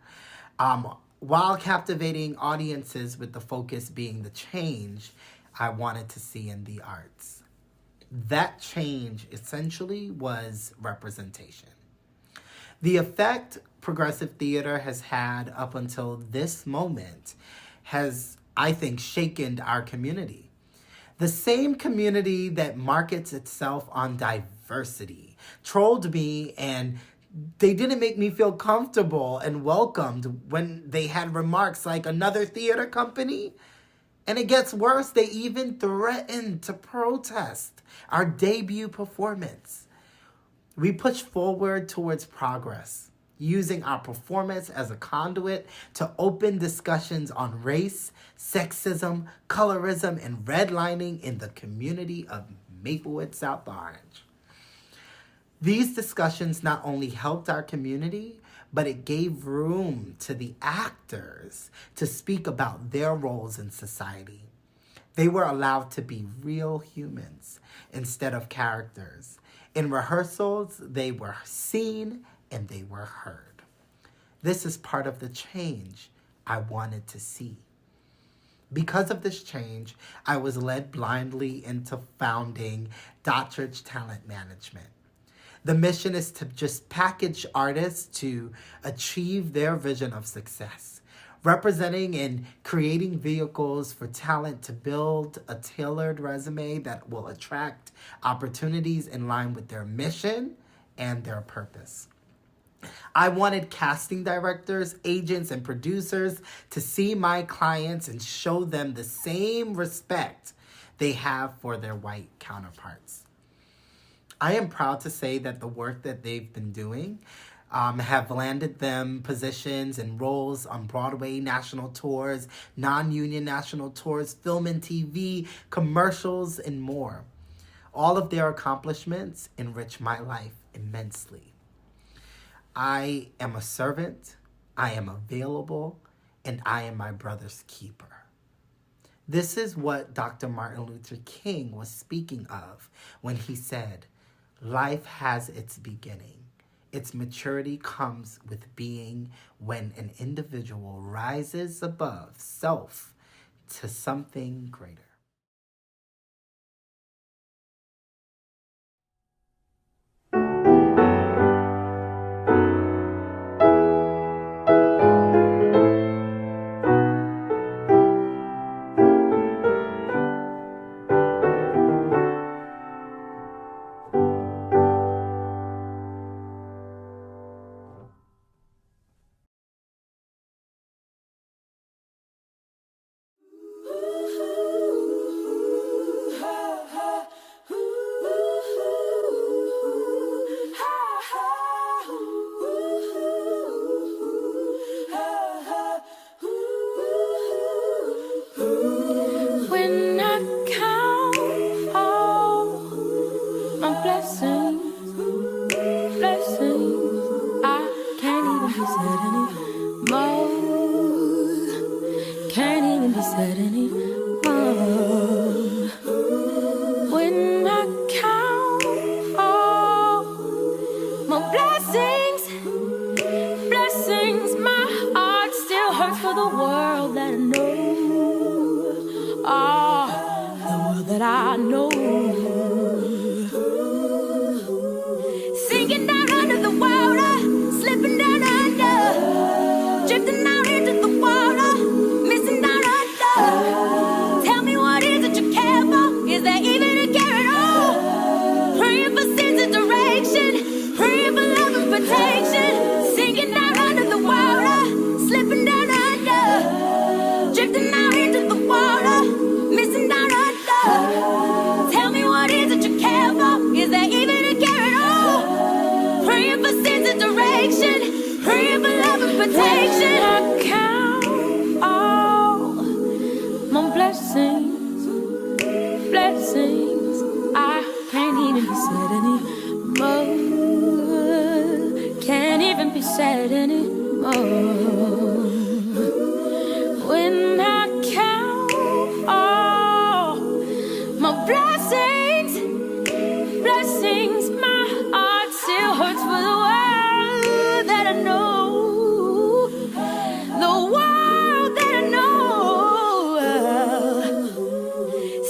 while captivating audiences with the focus being the change I wanted to see in the arts. That change essentially was representation. The effect progressive theater has had up until this moment has, I think, shaken our community. The same community that markets itself on diversity trolled me, and they didn't make me feel comfortable and welcomed when they had remarks like another theater company. And it gets worse, they even threatened to protest our debut performance. We push forward towards progress, using our performance as a conduit to open discussions on race, sexism, colorism, and redlining in the community of Maplewood, South Orange. These discussions not only helped our community, but it gave room to the actors to speak about their roles in society. They were allowed to be real humans instead of characters. In rehearsals, they were seen and they were heard. This is part of the change I wanted to see. Because of this change, I was led blindly into founding Dottridge Talent Management. The mission is to just package artists to achieve their vision of success, representing and creating vehicles for talent to build a tailored resume that will attract opportunities in line with their mission and their purpose. I wanted casting directors, agents, and producers to see my clients and show them the same respect they have for their white counterparts. I am proud to say that the work that they've been doing have landed them positions and roles on Broadway national tours, non-union national tours, film and TV, commercials, and more. All of their accomplishments enrich my life immensely. I am a servant, I am available, and I am my brother's keeper. This is what Dr. Martin Luther King was speaking of when he said, "Life has its beginning. Its maturity comes with being when an individual rises above self to something greater."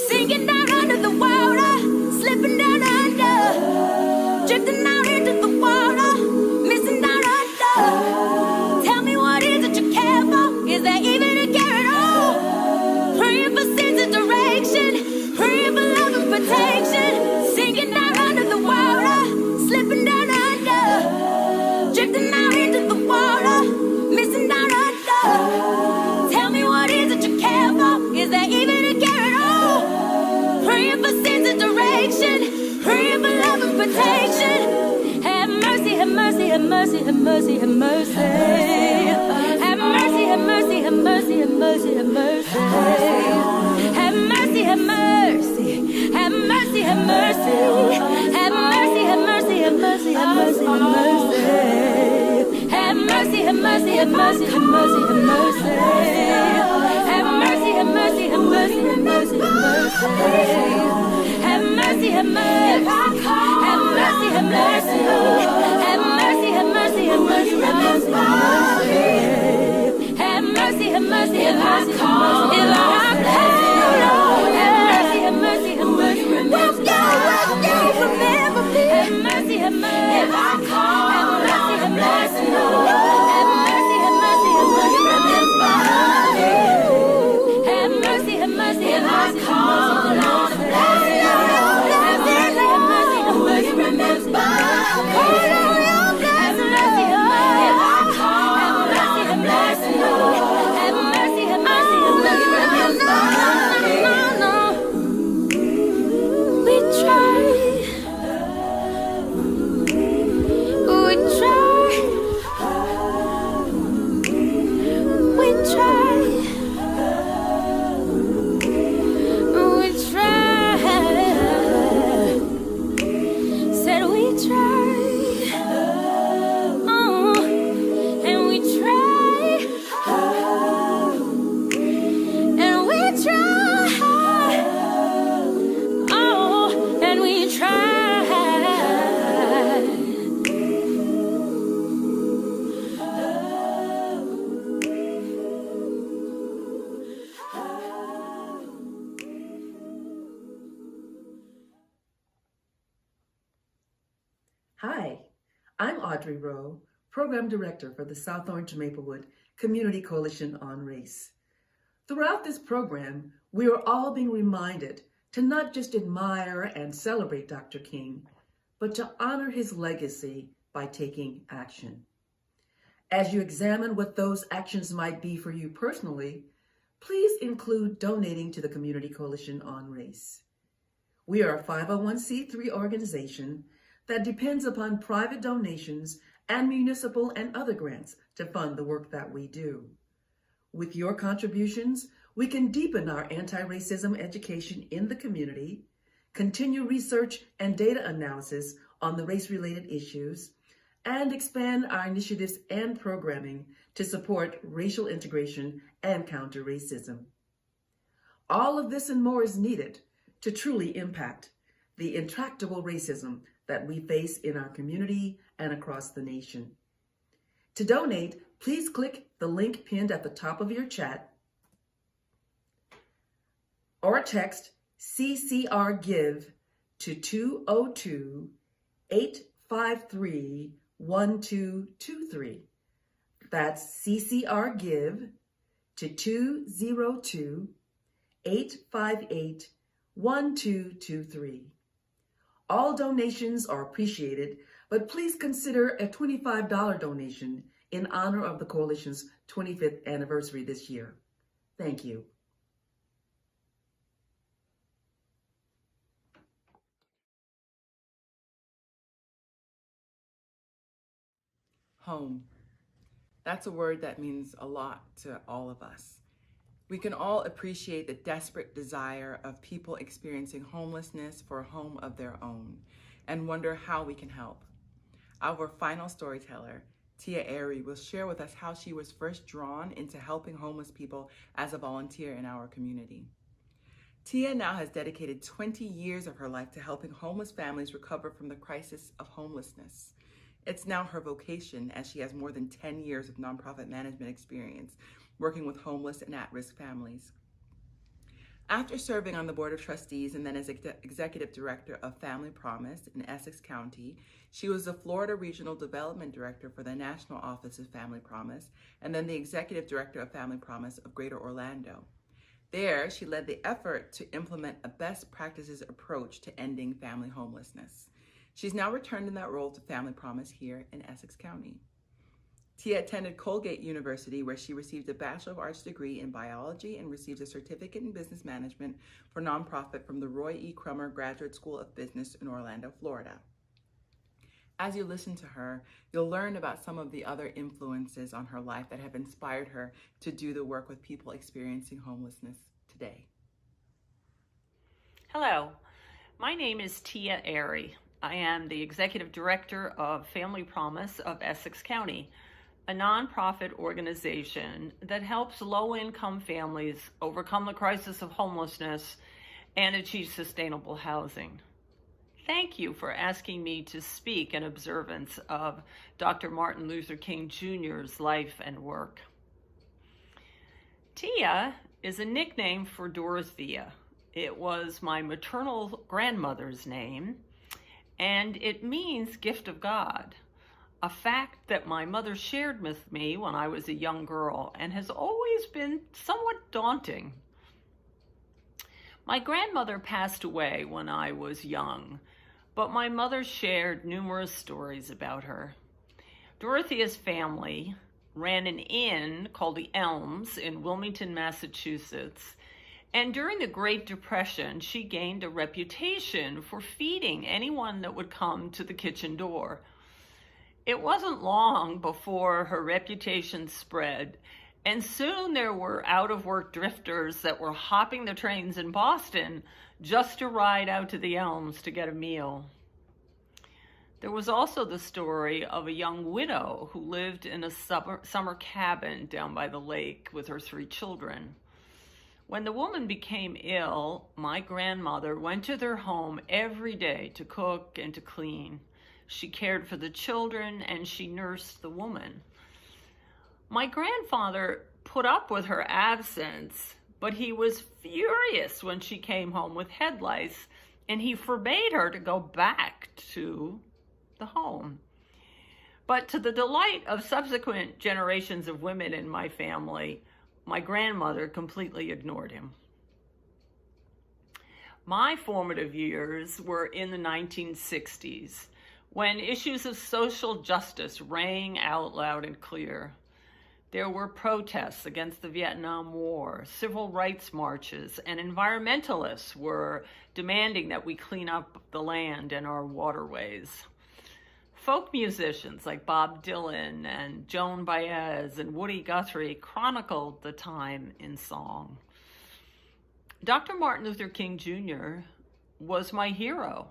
Sinking down under the water, slipping mercy, have mercy, have mercy. Have mercy, have mercy, have mercy, have mercy, have mercy. Have mercy, have mercy. Have mercy, have mercy. Have mercy, have mercy, have mercy, have mercy, have mercy. Have mercy, have mercy, have mercy, have mercy, have mercy. Have mercy, have mercy, have mercy, have mercy, have mercy. Have mercy, have mercy. Have mercy, have mercy. Have mercy, have mercy, have mercy, have mercy, have mercy. Have mercy, have mercy, have mercy, have mercy. If I call, Lord, have mercy, have mercy, have mercy, have mercy. Have mercy, have mercy. If I call, have mercy, have mercy. Have mercy, have mercy, have mercy, remember. Have mercy, have mercy, have mercy, call, Lord, have mercy, have mercy, have mercy, remember. Have mercy, have mercy, if I call, have mercy, have mercy. Have mercy, have mercy, have mercy, remember. We try. We try. We try. We try. Said we try. And we try. And we try. And we try. Hi, I'm Audrey Rowe, Program Director for the South Orange Maplewood Community Coalition on Race. Throughout this program, we are all being reminded to not just admire and celebrate Dr. King, but to honor his legacy by taking action. As you examine what those actions might be for you personally, please include donating to the Community Coalition on Race. We are a 501c3 organization that depends upon private donations and municipal and other grants to fund the work that we do. With your contributions, we can deepen our anti-racism education in the community, continue research and data analysis on the race-related issues, and expand our initiatives and programming to support racial integration and counter racism. All of this and more is needed to truly impact the intractable racism that we face in our community and across the nation. To donate, please click the link pinned at the top of your chat or text CCR Give to 202-853-1223. That's CCR Give to 202-858-1223. All donations are appreciated, but please consider a $25 donation in honor of the Coalition's 25th anniversary this year. Thank you. Home. That's a word that means a lot to all of us. We can all appreciate the desperate desire of people experiencing homelessness for a home of their own and wonder how we can help. Our final storyteller, Tia Airy, will share with us how she was first drawn into helping homeless people as a volunteer in our community. Tia now has dedicated 20 years of her life to helping homeless families recover from the crisis of homelessness. It's now her vocation, as she has more than 10 years of nonprofit management experience working with homeless and at-risk families. After serving on the Board of Trustees and then as Executive Director of Family Promise in Essex County, she was the Florida Regional Development Director for the National Office of Family Promise and then the Executive Director of Family Promise of Greater Orlando. There, she led the effort to implement a best practices approach to ending family homelessness. She's now returned in that role to Family Promise here in Essex County. Tia attended Colgate University, where she received a Bachelor of Arts degree in biology and received a certificate in business management for nonprofit from the Roy E. Crummer Graduate School of Business in Orlando, Florida. As you listen to her, you'll learn about some of the other influences on her life that have inspired her to do the work with people experiencing homelessness today. Hello, my name is Tia Airy. I am the Executive Director of Family Promise of Essex County, a nonprofit organization that helps low-income families overcome the crisis of homelessness and achieve sustainable housing. Thank you for asking me to speak in observance of Dr. Martin Luther King Jr.'s life and work. Tia is a nickname for Dorothea. It was my maternal grandmother's name, and it means gift of God, a fact that my mother shared with me when I was a young girl and has always been somewhat daunting. My grandmother passed away when I was young, but my mother shared numerous stories about her. Dorothea's family ran an inn called the Elms in Wilmington, Massachusetts, and during the Great Depression, she gained a reputation for feeding anyone that would come to the kitchen door. It wasn't long before her reputation spread, and soon there were out-of-work drifters that were hopping the trains in Boston just to ride out to the Elms to get a meal. There was also the story of a young widow who lived in a summer cabin down by the lake with her 3 children. When the woman became ill, my grandmother went to their home every day to cook and to clean. She cared for the children and she nursed the woman. My grandfather put up with her absence, but he was furious when she came home with head lice, and he forbade her to go back to the home. But to the delight of subsequent generations of women in my family, my grandmother completely ignored him. My formative years were in the 1960s, when issues of social justice rang out loud and clear. There were protests against the Vietnam War, civil rights marches, and environmentalists were demanding that we clean up the land and our waterways. Folk musicians like Bob Dylan and Joan Baez and Woody Guthrie chronicled the time in song. Dr. Martin Luther King Jr. was my hero,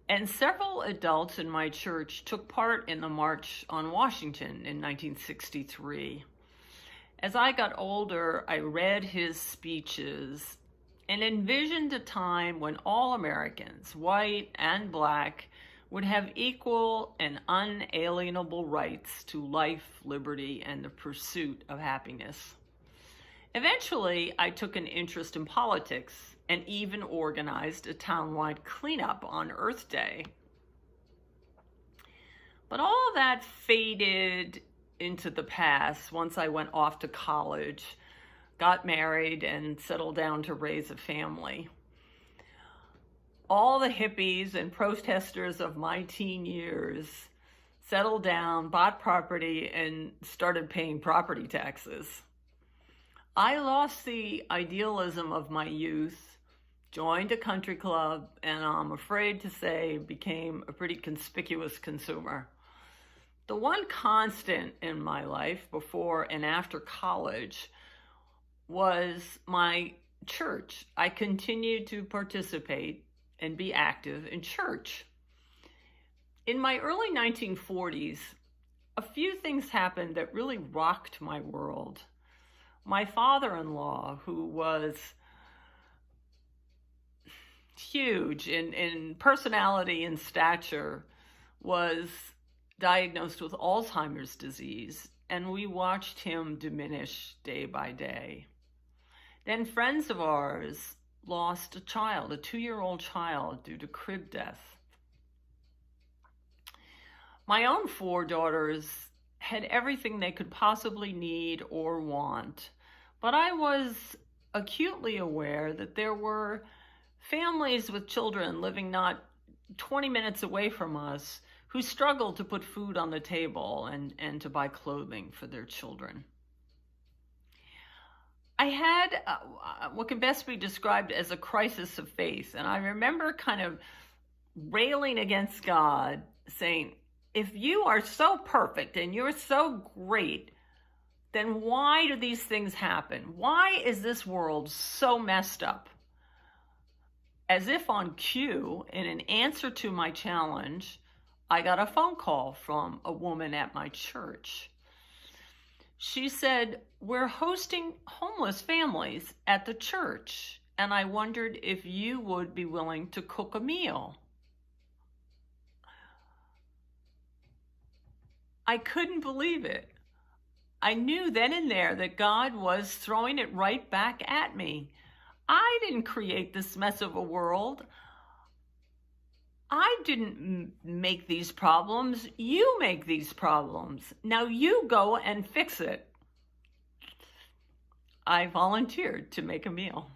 and several adults in my church took part in the March on Washington in 1963. As I got older, I read his speeches and envisioned a time when all Americans, white and black, would have equal and unalienable rights to life, liberty, and the pursuit of happiness. Eventually, I took an interest in politics and even organized a townwide cleanup on Earth Day. But all that faded into the past once I went off to college, got married, and settled down to raise a family. All the hippies and protesters of my teen years settled down, bought property, and started paying property taxes. I lost the idealism of my youth, joined a country club, and I'm afraid to say became a pretty conspicuous consumer. The one constant in my life before and after college was my church. I continued to participate and be active in church. In my early 1940s, a few things happened that really rocked my world. My father-in-law, who was huge in personality and stature, was diagnosed with Alzheimer's disease, and we watched him diminish day by day. Then friends of ours lost a child, a 2-year-old child, due to crib death. My own 4 daughters had everything they could possibly need or want, but I was acutely aware that there were families with children living not 20 minutes away from us who struggled to put food on the table and to buy clothing for their children. I had what can best be described as a crisis of faith. And I remember kind of railing against God, saying, if you are so perfect and you're so great, then why do these things happen? Why is this world so messed up? As if on cue, in an answer to my challenge, I got a phone call from a woman at my church. She said, "We're hosting homeless families at the church, and I wondered if you would be willing to cook a meal." I couldn't believe it. I knew then and there that God was throwing it right back at me. I didn't create this mess of a world. I didn't make these problems. You make these problems. Now you go and fix it. I volunteered to make a meal.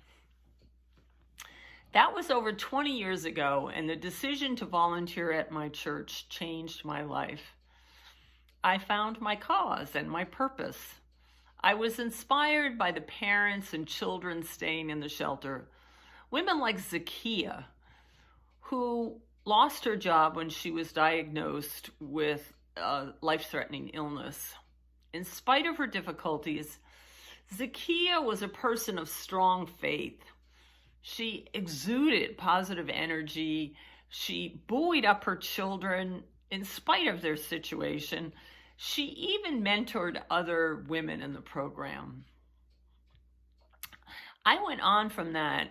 That was over 20 years ago, and the decision to volunteer at my church changed my life. I found my cause and my purpose. I was inspired by the parents and children staying in the shelter. Women like Zakia, who lost her job when she was diagnosed with a life-threatening illness. In spite of her difficulties, Zakia was a person of strong faith. She exuded positive energy. She buoyed up her children in spite of their situation. She even mentored other women in the program. I went on from that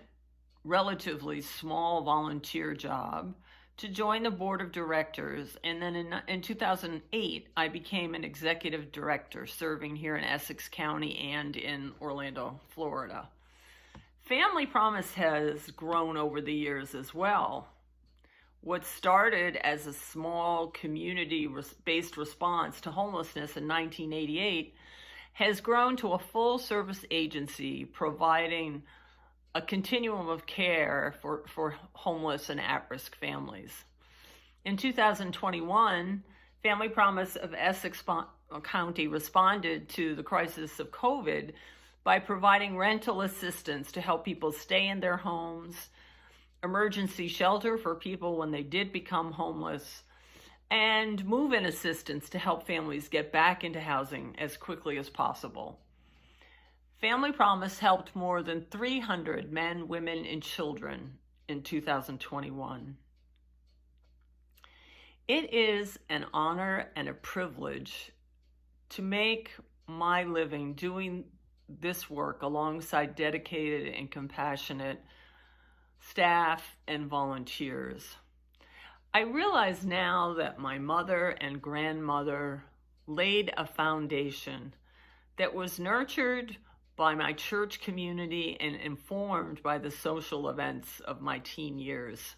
relatively small volunteer job to join the board of directors, and then in 2008, I became an executive director serving here in Essex County and in Orlando, Florida. Family Promise has grown over the years as well. What started as a small community-based response to homelessness in 1988 has grown to a full-service agency providing a continuum of care for homeless and at-risk families. In 2021, Family Promise of Essex County responded to the crisis of COVID by providing rental assistance to help people stay in their homes, emergency shelter for people when they did become homeless, and move-in assistance to help families get back into housing as quickly as possible. Family Promise helped more than 300 men, women, and children in 2021. It is an honor and a privilege to make my living doing this work alongside dedicated and compassionate staff and volunteers. I realize now that my mother and grandmother laid a foundation that was nurtured by my church community and informed by the social events of my teen years.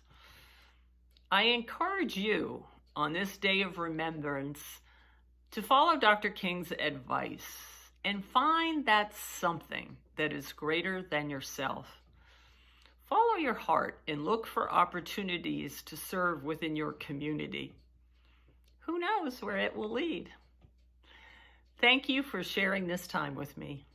I encourage you on this day of remembrance to follow Dr. King's advice and find that something that is greater than yourself. Follow your heart and look for opportunities to serve within your community. Who knows where it will lead? Thank you for sharing this time with me.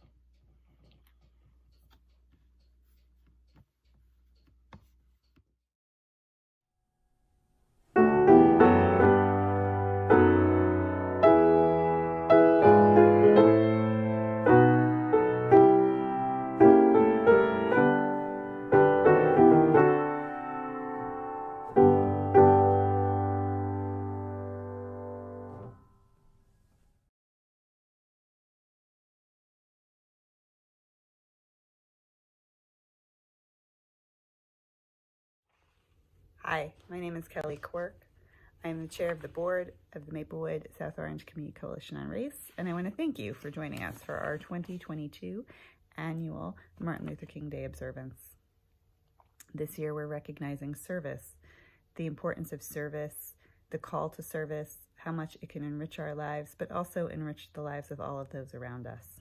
Hi, my name is Kelly Quirk. I'm the chair of the board of the Maplewood South Orange Community Coalition on Race, and I want to thank you for joining us for our 2022 annual Martin Luther King Day observance. This year we're recognizing service, the importance of service, the call to service, how much it can enrich our lives, but also enrich the lives of all of those around us.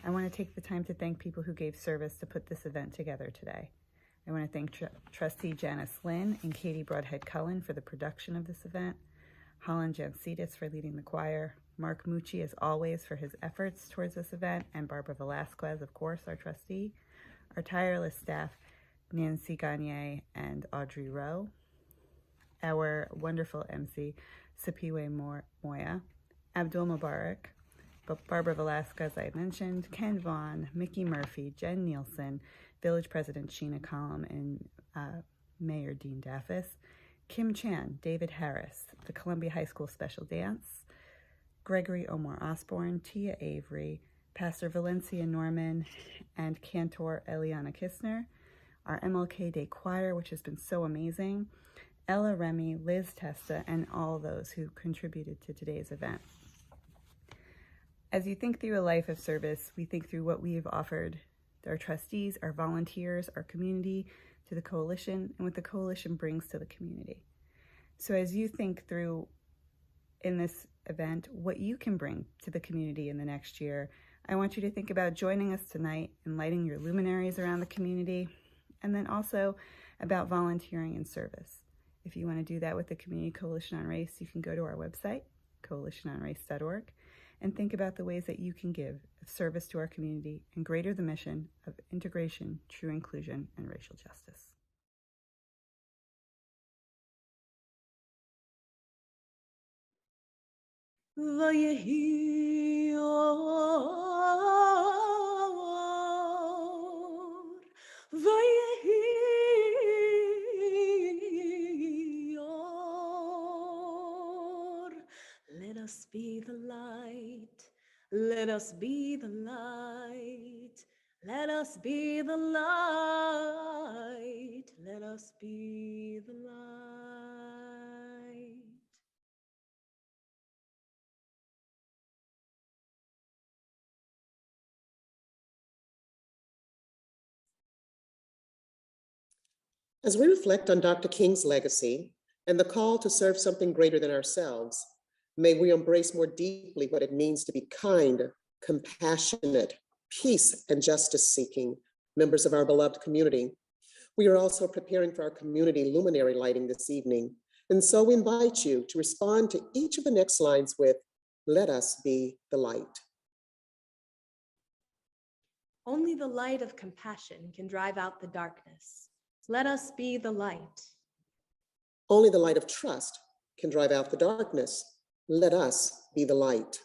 I want to take the time to thank people who gave service to put this event together today. I want to thank Trustee Janice Lynn and Katie Broadhead Cullen for the production of this event, Holland Jansitis for leading the choir, Mark Mucci, as always, for his efforts towards this event, and Barbara Velasquez, of course, our trustee, our tireless staff, Nancy Gagne and Audrey Rowe, our wonderful MC, Sipiwe Moya, Abdul Mubarak, Barbara Velasquez, I mentioned, Ken Vaughn, Mickey Murphy, Jen Nielsen, Village President Sheena Collum, and Mayor Dean Daffis, Kim Chan, David Harris, the Columbia High School Special Dance, Gregory Omar Osborne, Tia Avery, Pastor Valencia Norman, and Cantor Eliana Kistner, our MLK Day Choir, which has been so amazing, Ella Remy, Liz Testa, and all those who contributed to today's event. As you think through a life of service, we think through what we have offered our trustees, our volunteers, our community, to the coalition, and what the coalition brings to the community. So as you think through in this event what you can bring to the community in the next year, I want you to think about joining us tonight in lighting your luminaries around the community, and then also about volunteering and service. If you want to do that with the Community Coalition on Race, you can go to our website, coalitiononrace.org, and think about the ways that you can give service to our community and greater the mission of integration, true inclusion, and racial justice. Let us be the light. Let us be the light. Let us be the light. Let us be the light. As we reflect on Dr. King's legacy and the call to serve something greater than ourselves, may we embrace more deeply what it means to be kind, compassionate, peace and justice seeking members of our beloved community. We are also preparing for our community luminary lighting this evening. And so we invite you to respond to each of the next lines with, "Let us be the light." Only the light of compassion can drive out the darkness. Let us be the light. Only the light of trust can drive out the darkness. Let us be the light.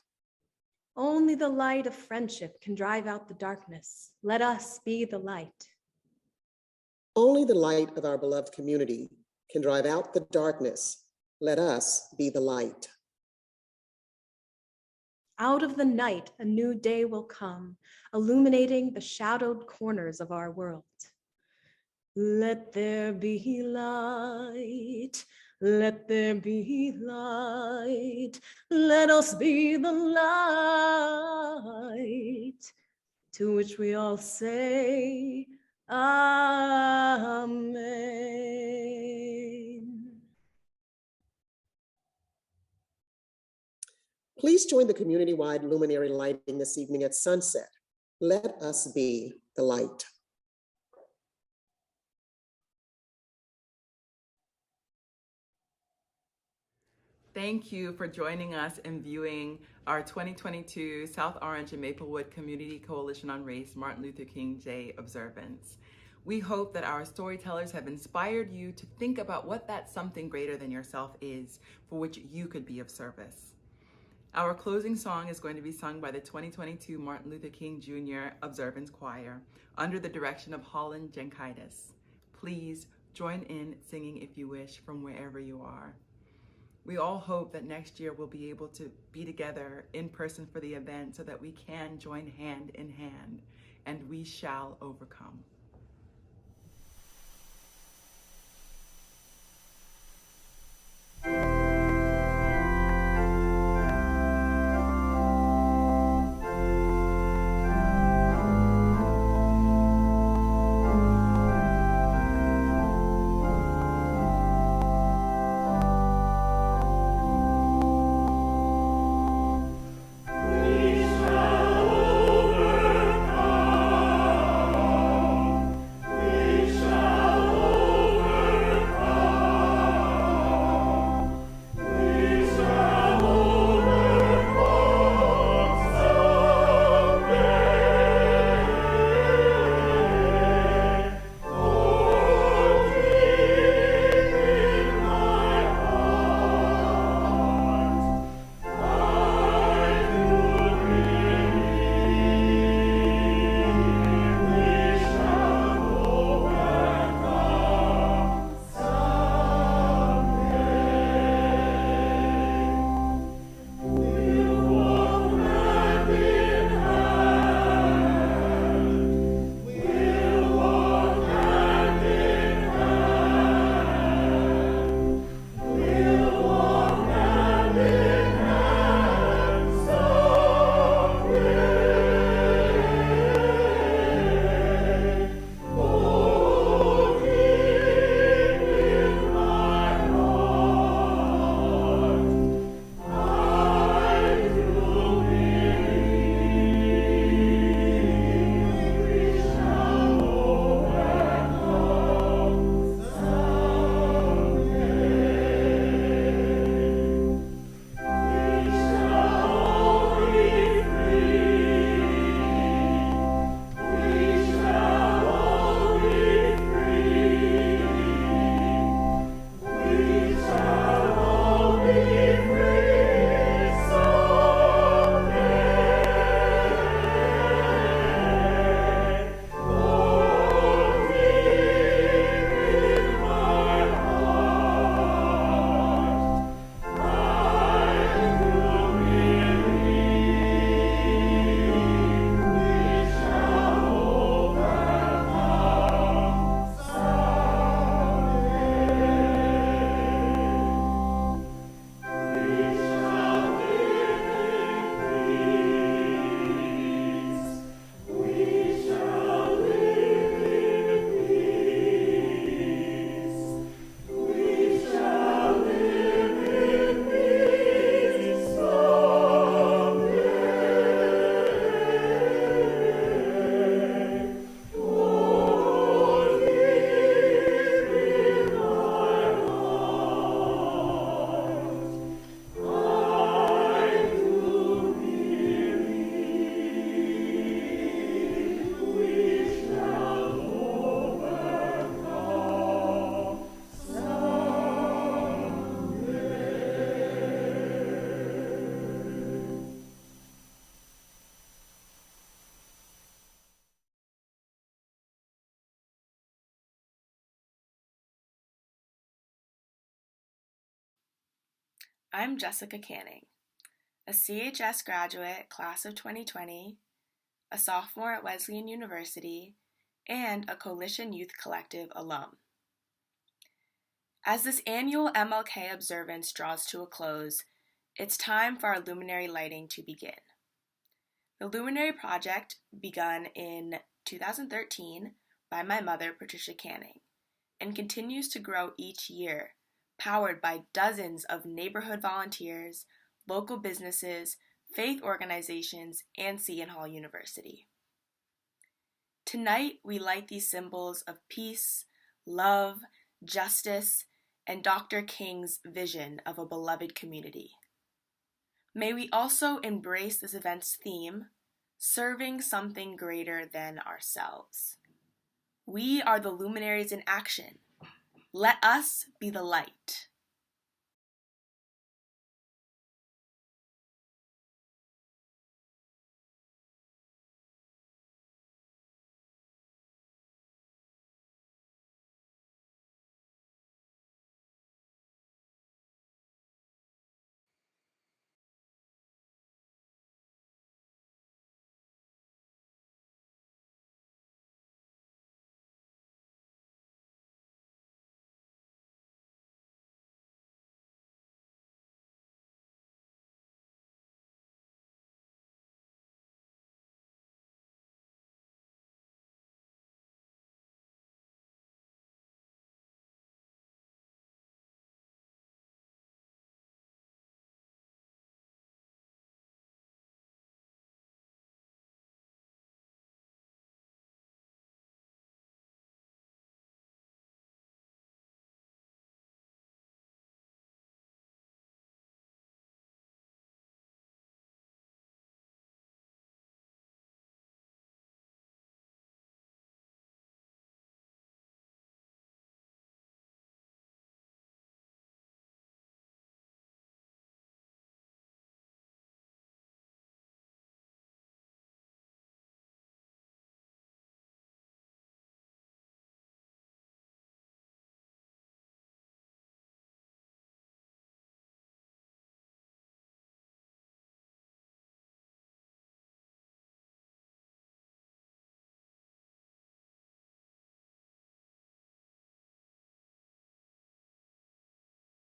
Only the light of friendship can drive out the darkness. Let us be the light. Only the light of our beloved community can drive out the darkness. Let us be the light. Out of the night, a new day will come, illuminating the shadowed corners of our world. Let there be light. Let there be light. Let us be the light to which we all say, Amen. Please join the community-wide luminary lighting this evening at sunset. Let us be the light. Thank you for joining us in viewing our 2022 South Orange and Maplewood Community Coalition on Race Martin Luther King Day observance. We hope that our storytellers have inspired you to think about what that something greater than yourself is for which you could be of service. Our closing song is going to be sung by the 2022 Martin Luther King Jr. Observance Choir under the direction of Holland Jenkaitis. Please join in singing if you wish from wherever you are. We all hope that next year we'll be able to be together in person for the event so that we can join hand in hand, and we shall overcome. We shall overcome. I'm Jessica Canning, a CHS graduate, class of 2020, a sophomore at Wesleyan University, and a Coalition Youth Collective alum. As this annual MLK observance draws to a close, it's time for our luminary lighting to begin. The Luminary Project begun in 2013 by my mother, Patricia Canning, and continues to grow each year, powered by dozens of neighborhood volunteers, local businesses, faith organizations, and Seton Hall University. Tonight, we light these symbols of peace, love, justice, and Dr. King's vision of a beloved community. May we also embrace this event's theme, serving something greater than ourselves. We are the luminaries in action. Let us be the light.